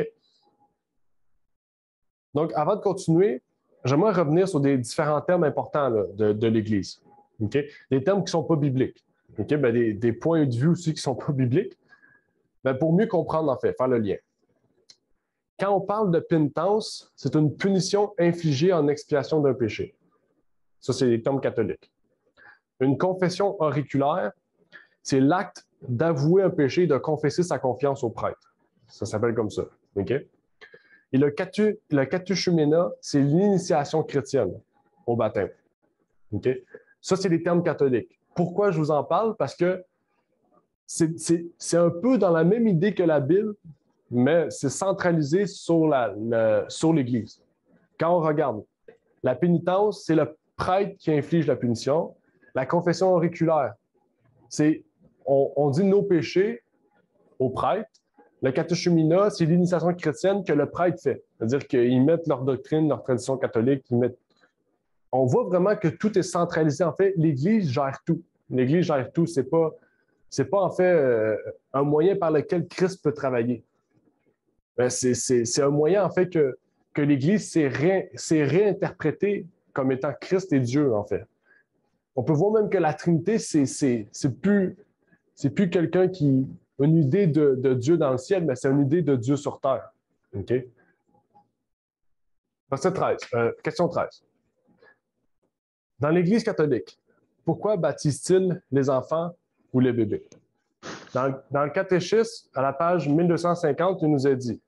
Speaker 2: Donc, avant de continuer, j'aimerais revenir sur des différents termes importants là, de l'Église. Okay? Des termes qui ne sont pas bibliques. Okay? Des points de vue aussi qui ne sont pas bibliques. Pour mieux comprendre, en fait, faire le lien. Quand on parle de pénitence, c'est une punition infligée en expiation d'un péché. Ça, c'est les termes catholiques. Une confession auriculaire, c'est l'acte d'avouer un péché et de confesser sa confiance au prêtre. Ça s'appelle comme ça. Okay? Et le catéchumène, c'est l'initiation chrétienne au baptême. Okay? Ça, c'est les termes catholiques. Pourquoi je vous en parle? Parce que c'est un peu dans la même idée que la Bible, mais c'est centralisé sur l'Église. Quand on regarde, la pénitence, c'est le prêtre qui inflige la punition. La confession auriculaire, c'est on dit nos péchés au prêtre. Le catéchumène, c'est l'initiation chrétienne que le prêtre fait. C'est-à-dire qu'ils mettent leur doctrine, leur tradition catholique, on voit vraiment que tout est centralisé. En fait, l'Église gère tout. L'Église gère tout. C'est pas en fait un moyen par lequel Christ peut travailler. C'est un moyen, en fait, que l'Église s'est réinterprétée comme étant Christ et Dieu, en fait. On peut voir même que la Trinité, c'est plus quelqu'un qui a une idée de Dieu dans le ciel, mais c'est une idée de Dieu sur terre. OK? Verset 13, question 13. Dans l'Église catholique, pourquoi baptise-t-il les enfants ou les bébés? Dans le catéchisme, à la page 1250, il nous est dit: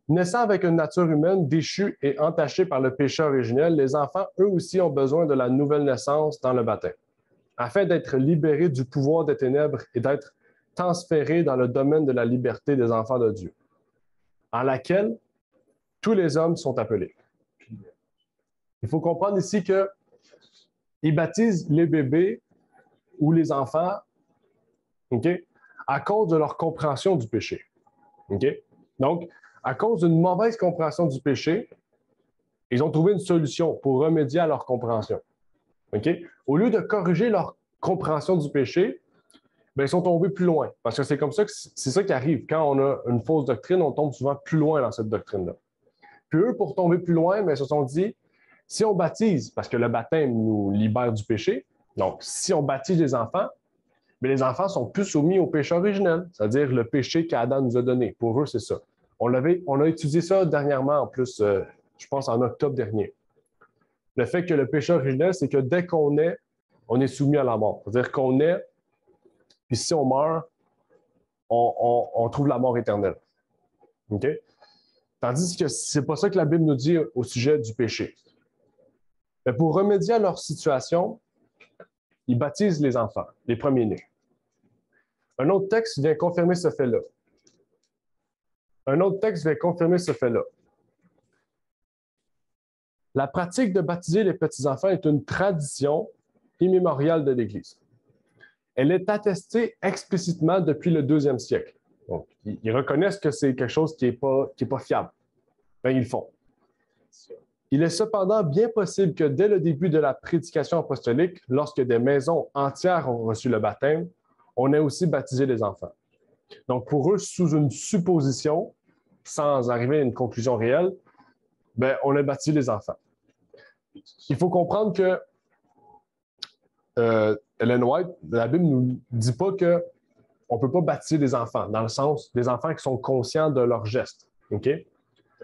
Speaker 2: naissant avec une nature humaine déchue et entachée par le péché originel, les enfants, eux aussi, ont besoin de la nouvelle naissance dans le baptême, afin d'être libérés du pouvoir des ténèbres et d'être transférés dans le domaine de la liberté des enfants de Dieu, en laquelle tous les hommes sont appelés. Il faut comprendre ici qu'ils baptisent les bébés ou les enfants, okay, à cause de leur compréhension du péché. Okay? Donc, à cause d'une mauvaise compréhension du péché, ils ont trouvé une solution pour remédier à leur compréhension. Okay? Au lieu de corriger leur compréhension du péché, bien, ils sont tombés plus loin. Parce que c'est comme ça que c'est ça qui arrive. Quand on a une fausse doctrine, on tombe souvent plus loin dans cette doctrine-là. Puis eux, pour tomber plus loin, bien, ils se sont dit, si on baptise, parce que le baptême nous libère du péché, donc si on baptise les enfants, bien, les enfants sont plus soumis au péché originel, c'est-à-dire le péché qu'Adam nous a donné. Pour eux, c'est ça. On a étudié ça dernièrement, en plus, je pense en octobre dernier. Le fait que le péché originel, c'est que dès qu'on est, on est soumis à la mort. C'est-à-dire qu'on est, puis si on meurt, on trouve la mort éternelle. OK? Tandis que c'est pas ça que la Bible nous dit au sujet du péché. Mais pour remédier à leur situation, ils baptisent les enfants, les premiers-nés. Un autre texte vient confirmer ce fait-là. La pratique de baptiser les petits-enfants est une tradition immémoriale de l'Église. Elle est attestée explicitement depuis le 2e siècle. Donc, ils reconnaissent que c'est quelque chose qui n'est pas fiable. Bien, ils le font. Il est cependant bien possible que dès le début de la prédication apostolique, lorsque des maisons entières ont reçu le baptême, on ait aussi baptisé les enfants. Donc, pour eux, sous une supposition, sans arriver à une conclusion réelle, bien, on a baptisé les enfants. Il faut comprendre que Ellen White, la Bible ne nous dit pas qu'on ne peut pas baptiser des enfants, dans le sens des enfants qui sont conscients de leurs gestes. Okay?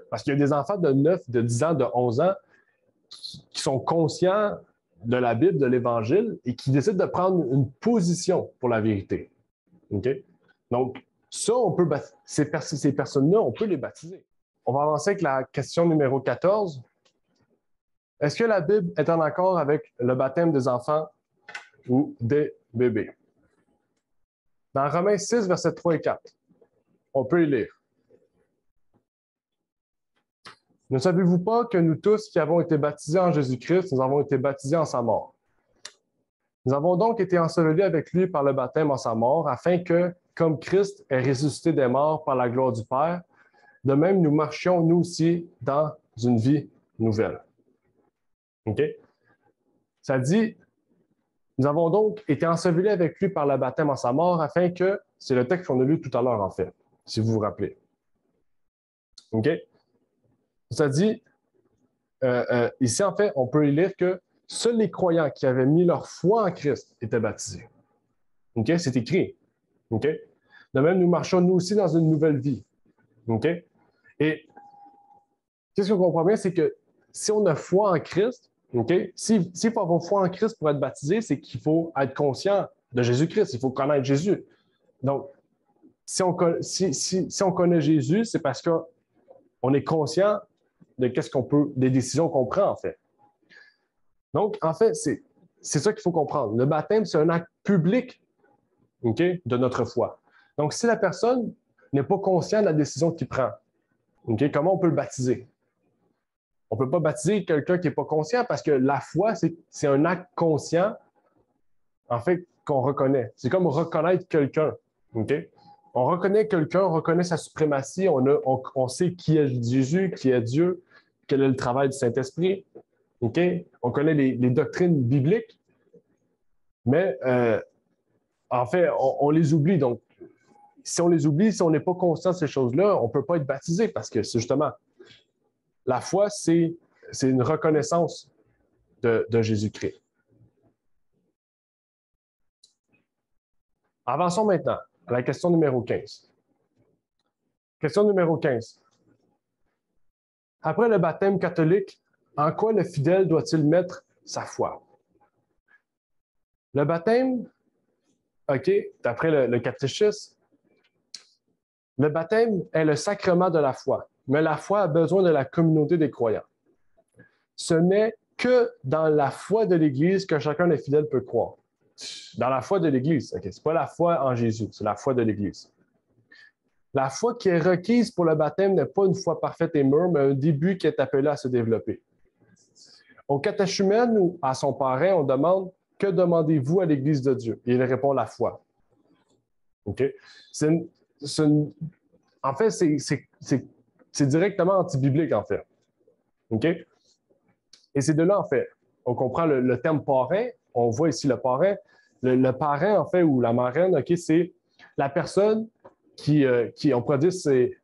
Speaker 2: Parce qu'il y a des enfants de 9, de 10 ans, de 11 ans qui sont conscients de la Bible, de l'Évangile, et qui décident de prendre une position pour la vérité. Okay? Donc, ça, ces personnes-là, on peut les baptiser. On va avancer avec la question numéro 14. Est-ce que la Bible est en accord avec le baptême des enfants ou des bébés? Dans Romains 6, versets 3 et 4, on peut y lire. Ne savez-vous pas que nous tous qui avons été baptisés en Jésus-Christ, nous avons été baptisés en sa mort? Nous avons donc été ensevelis avec lui par le baptême en sa mort, afin que, comme Christ est ressuscité des morts par la gloire du Père, de même nous marchions nous aussi dans une vie nouvelle. OK? Ça dit, nous avons donc été ensevelis avec lui par le baptême en sa mort, afin que, c'est le texte qu'on a lu tout à l'heure en fait, si vous vous rappelez. OK? Ça dit, ici en fait, on peut y lire que seuls les croyants qui avaient mis leur foi en Christ étaient baptisés. OK? C'est écrit. OK? De même, nous marchons nous aussi dans une nouvelle vie. OK? Et qu'est-ce qu'on comprend bien, c'est que si on a foi en Christ, OK? S'il faut avoir foi en Christ pour être baptisé, c'est qu'il faut être conscient de Jésus-Christ. Il faut connaître Jésus. Donc, si on connaît Jésus, c'est parce qu'on est conscient de des décisions qu'on prend, en fait. Donc, en fait, c'est ça qu'il faut comprendre. Le baptême, c'est un acte public, okay, de notre foi. Donc, si la personne n'est pas consciente de la décision qu'il prend, okay, comment on peut le baptiser? On ne peut pas baptiser quelqu'un qui n'est pas conscient parce que la foi, c'est un acte conscient, en fait, qu'on reconnaît. C'est comme reconnaître quelqu'un. Okay? On reconnaît quelqu'un, on reconnaît sa suprématie, on sait qui est Jésus, qui est Dieu, quel est le travail du Saint-Esprit. OK? On connaît les doctrines bibliques, mais en fait, on les oublie. Donc, si on les oublie, si on n'est pas conscient de ces choses-là, on ne peut pas être baptisé parce que c'est justement, la foi, c'est une reconnaissance de Jésus-Christ. Avançons maintenant à la question numéro 15. Question numéro 15. Après le baptême catholique, en quoi le fidèle doit-il mettre sa foi? Le baptême, OK, d'après le catéchisme, le baptême est le sacrement de la foi, mais la foi a besoin de la communauté des croyants. Ce n'est que dans la foi de l'Église que chacun des fidèles peut croire. Dans la foi de l'Église, okay? Ce n'est pas la foi en Jésus, c'est la foi de l'Église. La foi qui est requise pour le baptême n'est pas une foi parfaite et mûre, mais un début qui est appelé à se développer. Au catéchumène ou à son parrain, on demande « Que demandez-vous à l'Église de Dieu? » Et il répond « La foi. » Okay? En fait, c'est directement anti-biblique, en fait. OK? Et c'est de là, en fait, on comprend le terme parrain. On voit ici le parrain. Le parrain, en fait, ou la marraine, OK, c'est la personne qui on pourrait dire, c'est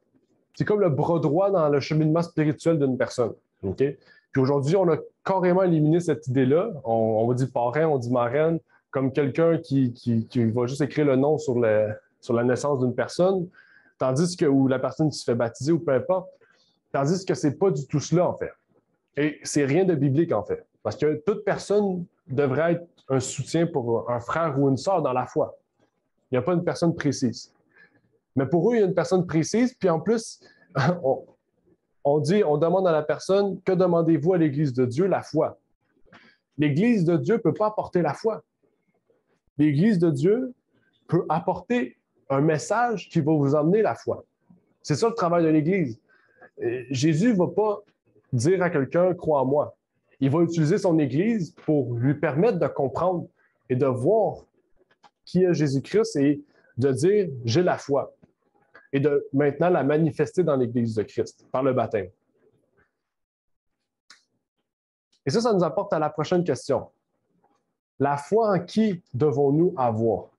Speaker 2: comme le bras droit dans le cheminement spirituel d'une personne. OK? Puis aujourd'hui, on a carrément éliminé cette idée-là. On dit parrain, on dit marraine, comme quelqu'un qui va juste écrire le nom sur la naissance d'une personne, tandis que, ou la personne qui se fait baptiser, ou peu importe, tandis que c'est pas du tout cela, en fait. Et c'est rien de biblique, en fait. Parce que toute personne devrait être un soutien pour un frère ou une sœur dans la foi. Il n'y a pas une personne précise. Mais pour eux, il y a une personne précise, puis en plus, on demande à la personne, que demandez-vous à l'Église de Dieu? La foi. L'Église de Dieu ne peut pas apporter la foi. L'Église de Dieu peut apporter un message qui va vous emmener la foi. C'est ça le travail de l'Église. Jésus ne va pas dire à quelqu'un, crois en moi. Il va utiliser son Église pour lui permettre de comprendre et de voir qui est Jésus-Christ et de dire, j'ai la foi. Et de maintenant la manifester dans l'Église de Christ, par le baptême. Et ça nous apporte à la prochaine question. La foi en qui devons-nous avoir?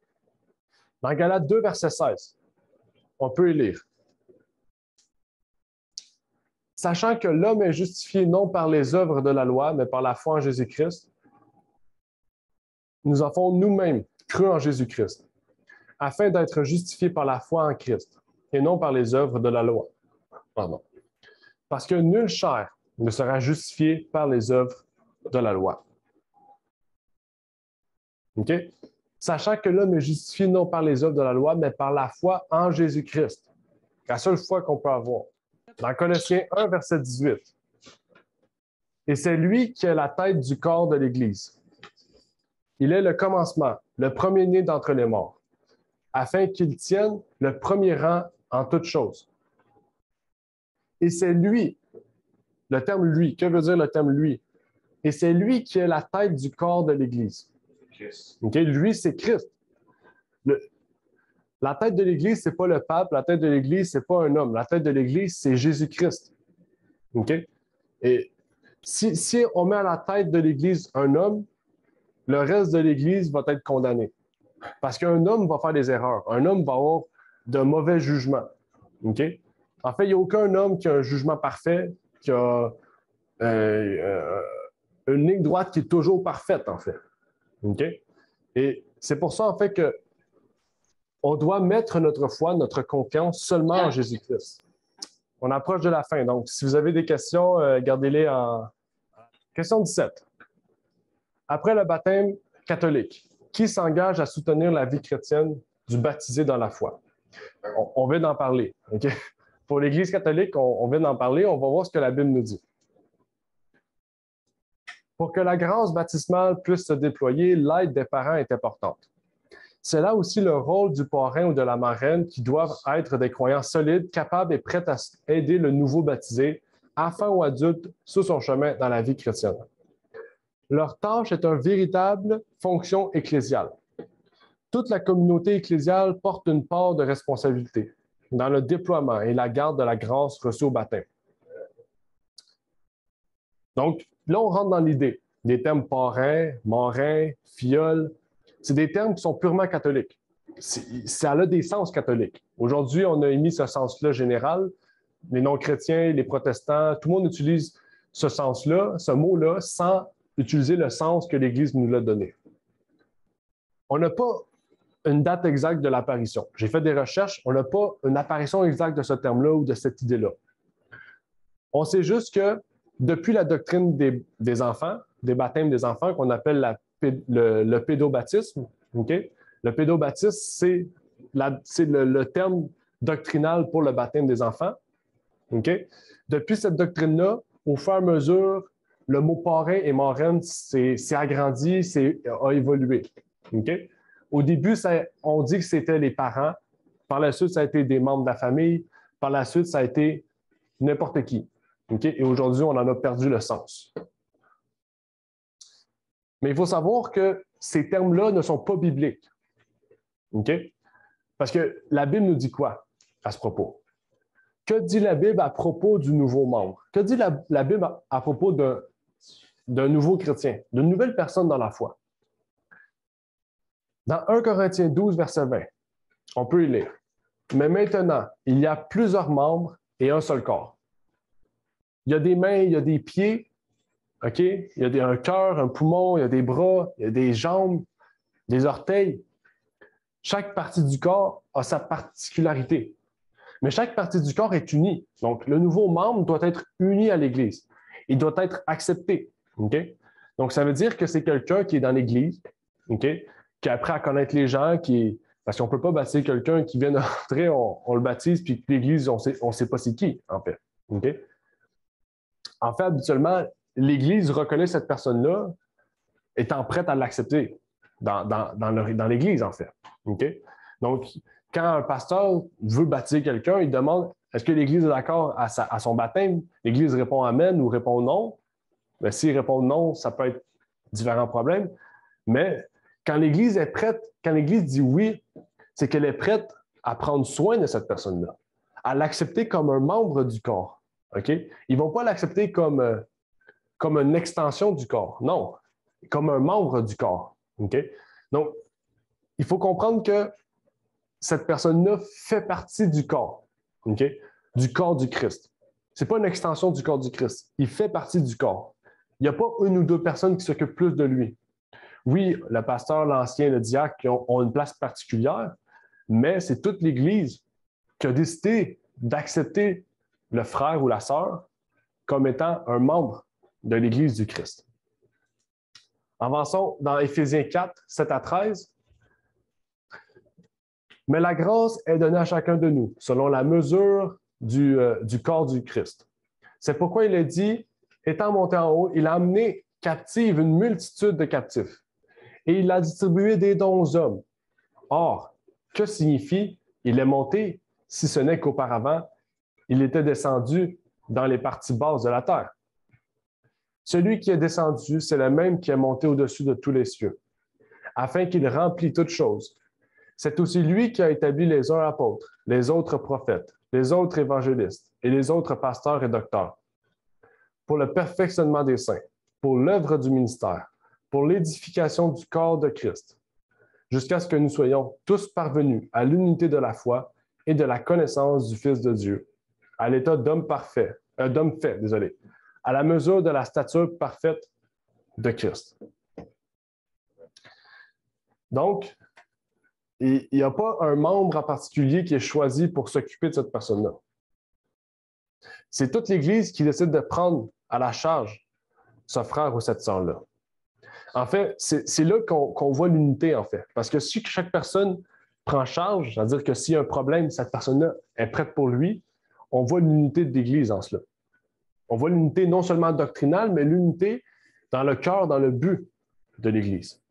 Speaker 2: Dans Galates 2, verset 16, on peut y lire. Sachant que l'homme est justifié non par les œuvres de la loi, mais par la foi en Jésus-Christ, nous avons nous-mêmes cru en Jésus-Christ, afin d'être justifiés par la foi en Christ, et non par les œuvres de la loi. Pardon. Parce que nulle chair ne sera justifiée par les œuvres de la loi. OK? Sachant que l'homme est justifié non par les œuvres de la loi, mais par la foi en Jésus-Christ. La seule foi qu'on peut avoir. Dans Colossiens 1, verset 18. Et c'est lui qui est la tête du corps de l'Église. Il est le commencement, le premier-né d'entre les morts, afin qu'il tienne le premier rang en toutes choses. Et c'est lui, le terme lui, que veut dire le terme lui? Et c'est lui qui est la tête du corps de l'Église. Okay? Lui, c'est Christ. La tête de l'Église, ce n'est pas le pape. La tête de l'Église, ce n'est pas un homme. La tête de l'Église, c'est Jésus-Christ. Okay? Et si on met à la tête de l'Église un homme, le reste de l'Église va être condamné. Parce qu'un homme va faire des erreurs. Un homme va avoir de mauvais jugements. Okay? En fait, il n'y a aucun homme qui a un jugement parfait, qui a une ligne droite qui est toujours parfaite, en fait. Okay? Et c'est pour ça, en fait, qu'on doit mettre notre foi, notre confiance seulement en Jésus-Christ. On approche de la fin, donc si vous avez des questions, gardez-les en... Question 17. Après le baptême catholique, qui s'engage à soutenir la vie chrétienne du baptisé dans la foi? On vient d'en parler. Okay? Pour l'Église catholique, on vient d'en parler, on va voir ce que la Bible nous dit. Pour que la grâce baptismale puisse se déployer, l'aide des parents est importante. C'est là aussi le rôle du parrain ou de la marraine qui doivent être des croyants solides, capables et prêts à aider le nouveau baptisé, enfant ou adulte, sur son chemin dans la vie chrétienne. Leur tâche est une véritable fonction ecclésiale. Toute la communauté ecclésiale porte une part de responsabilité dans le déploiement et la garde de la grâce reçue au baptême. Donc, là, on rentre dans l'idée. Des termes parrain, marin, fiole, c'est des termes qui sont purement catholiques. Ça a des sens catholiques. Aujourd'hui, on a émis ce sens-là général. Les non-chrétiens, les protestants, tout le monde utilise ce sens-là, ce mot-là, sans utiliser le sens que l'Église nous l'a donné. On n'a pas une date exacte de l'apparition. J'ai fait des recherches, on n'a pas une apparition exacte de ce terme-là ou de cette idée-là. On sait juste que depuis la doctrine des enfants, des baptêmes des enfants, qu'on appelle le pédobaptisme, okay? Le pédobaptisme, c'est le terme doctrinal pour le baptême des enfants. Okay? Depuis cette doctrine-là, au fur et à mesure, le mot parrain et marraine s'est agrandi, a évolué. Okay? Au début, on dit que c'était les parents. Par la suite, ça a été des membres de la famille. Par la suite, ça a été n'importe qui. Okay? Et aujourd'hui, on en a perdu le sens. Mais il faut savoir que ces termes-là ne sont pas bibliques. Okay? Parce que la Bible nous dit quoi à ce propos? Que dit la Bible à propos du nouveau membre? Que dit la Bible à propos d'un nouveau chrétien, d'une nouvelle personne dans la foi? Dans 1 Corinthiens 12, verset 20, on peut y lire. Mais maintenant, il y a plusieurs membres et un seul corps. Il y a des mains, il y a des pieds, OK? Il y a un cœur, un poumon, il y a des bras, il y a des jambes, des orteils. Chaque partie du corps a sa particularité. Mais chaque partie du corps est unie. Donc, le nouveau membre doit être uni à l'Église. Il doit être accepté. Okay? Donc, ça veut dire que c'est quelqu'un qui est dans l'Église, okay? Qui apprend à connaître les gens, parce qu'on ne peut pas baptiser quelqu'un qui vient d'entrer, on le baptise, puis l'Église, on ne sait pas c'est qui, en fait. Okay? En fait, habituellement, l'Église reconnaît cette personne-là étant prête à l'accepter dans l'Église, en fait. Okay? Donc, quand un pasteur veut baptiser quelqu'un, il demande est-ce que l'Église est d'accord à son baptême? L'Église répond Amen ou répond non. Mais s'il répond non, ça peut être différents problèmes. Mais quand l'Église est prête, quand l'Église dit oui, c'est qu'elle est prête à prendre soin de cette personne-là, à l'accepter comme un membre du corps. Okay? Ils ne vont pas l'accepter comme une extension du corps. Non, comme un membre du corps. Okay? Donc, il faut comprendre que cette personne-là fait partie du corps, okay? Du corps du Christ. Ce n'est pas une extension du corps du Christ. Il fait partie du corps. Il n'y a pas une ou deux personnes qui s'occupent plus de lui. Oui, le pasteur, l'ancien, le diacre ont une place particulière, mais c'est toute l'Église qui a décidé d'accepter le frère ou la sœur comme étant un membre de l'Église du Christ. Avançons dans Éphésiens 4, 7 à 13. Mais la grâce est donnée à chacun de nous, selon la mesure du corps du Christ. C'est pourquoi il a dit, étant monté en haut, il a amené captive une multitude de captifs, et il a distribué des dons aux hommes. Or, que signifie il est monté, si ce n'est qu'auparavant, il était descendu dans les parties basses de la terre? Celui qui est descendu, c'est le même qui est monté au-dessus de tous les cieux, afin qu'il remplisse toutes choses. C'est aussi lui qui a établi les uns apôtres, les autres prophètes, les autres évangélistes et les autres pasteurs et docteurs, pour le perfectionnement des saints, pour l'œuvre du ministère, pour l'édification du corps de Christ, jusqu'à ce que nous soyons tous parvenus à l'unité de la foi et de la connaissance du Fils de Dieu, à l'état d'homme fait, à la mesure de la stature parfaite de Christ. Donc, il n'y a pas un membre en particulier qui est choisi pour s'occuper de cette personne-là. C'est toute l'Église qui décide de prendre à la charge ce frère ou cette sœur-là. En fait, c'est là qu'on voit l'unité, en fait. Parce que si chaque personne prend charge, c'est-à-dire que s'il y a un problème, cette personne-là est prête pour lui, on voit l'unité de l'Église en cela. On voit l'unité non seulement doctrinale, mais l'unité dans le cœur, dans le but de l'Église.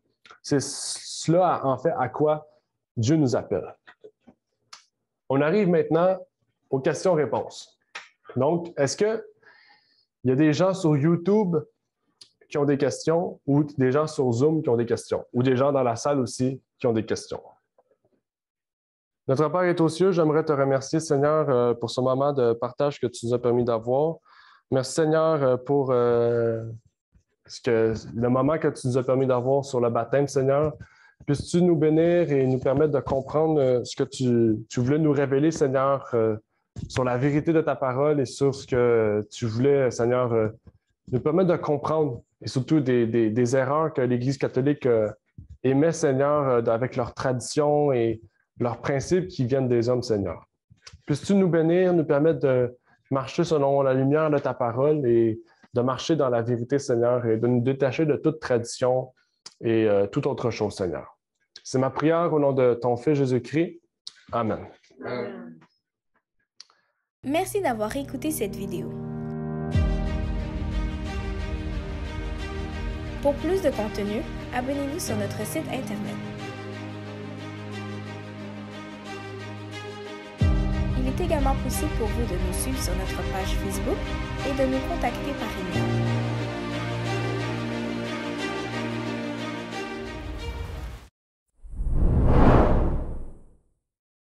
Speaker 2: C'est cela, en fait, à quoi Dieu nous appelle. On arrive maintenant aux questions-réponses. Donc, est-ce qu'il y a des gens sur YouTube qui ont des questions ou des gens sur Zoom qui ont des questions ou des gens dans la salle aussi qui ont des questions? Notre Père est aux cieux, j'aimerais te remercier, Seigneur, pour ce moment de partage que tu nous as permis d'avoir. Merci Seigneur pour le moment que tu nous as permis d'avoir sur le baptême, Seigneur. Puisses-tu nous bénir et nous permettre de comprendre ce que tu voulais nous révéler, Seigneur, sur la vérité de ta parole et sur ce que tu voulais, Seigneur, nous permettre de comprendre et surtout des erreurs que l'Église catholique émet, Seigneur, avec leurs traditions et leurs principes qui viennent des hommes, Seigneur. Puisses-tu nous bénir, nous permettre de marcher selon la lumière de ta parole et de marcher dans la vérité, Seigneur, et de nous détacher de toute tradition et toute autre chose, Seigneur. C'est ma prière au nom de ton Fils Jésus-Christ. Amen.
Speaker 1: Merci d'avoir écouté cette vidéo. Pour plus de contenu, abonnez-vous sur notre site Internet. Il est également possible pour vous de nous suivre sur notre page Facebook et de nous contacter par email.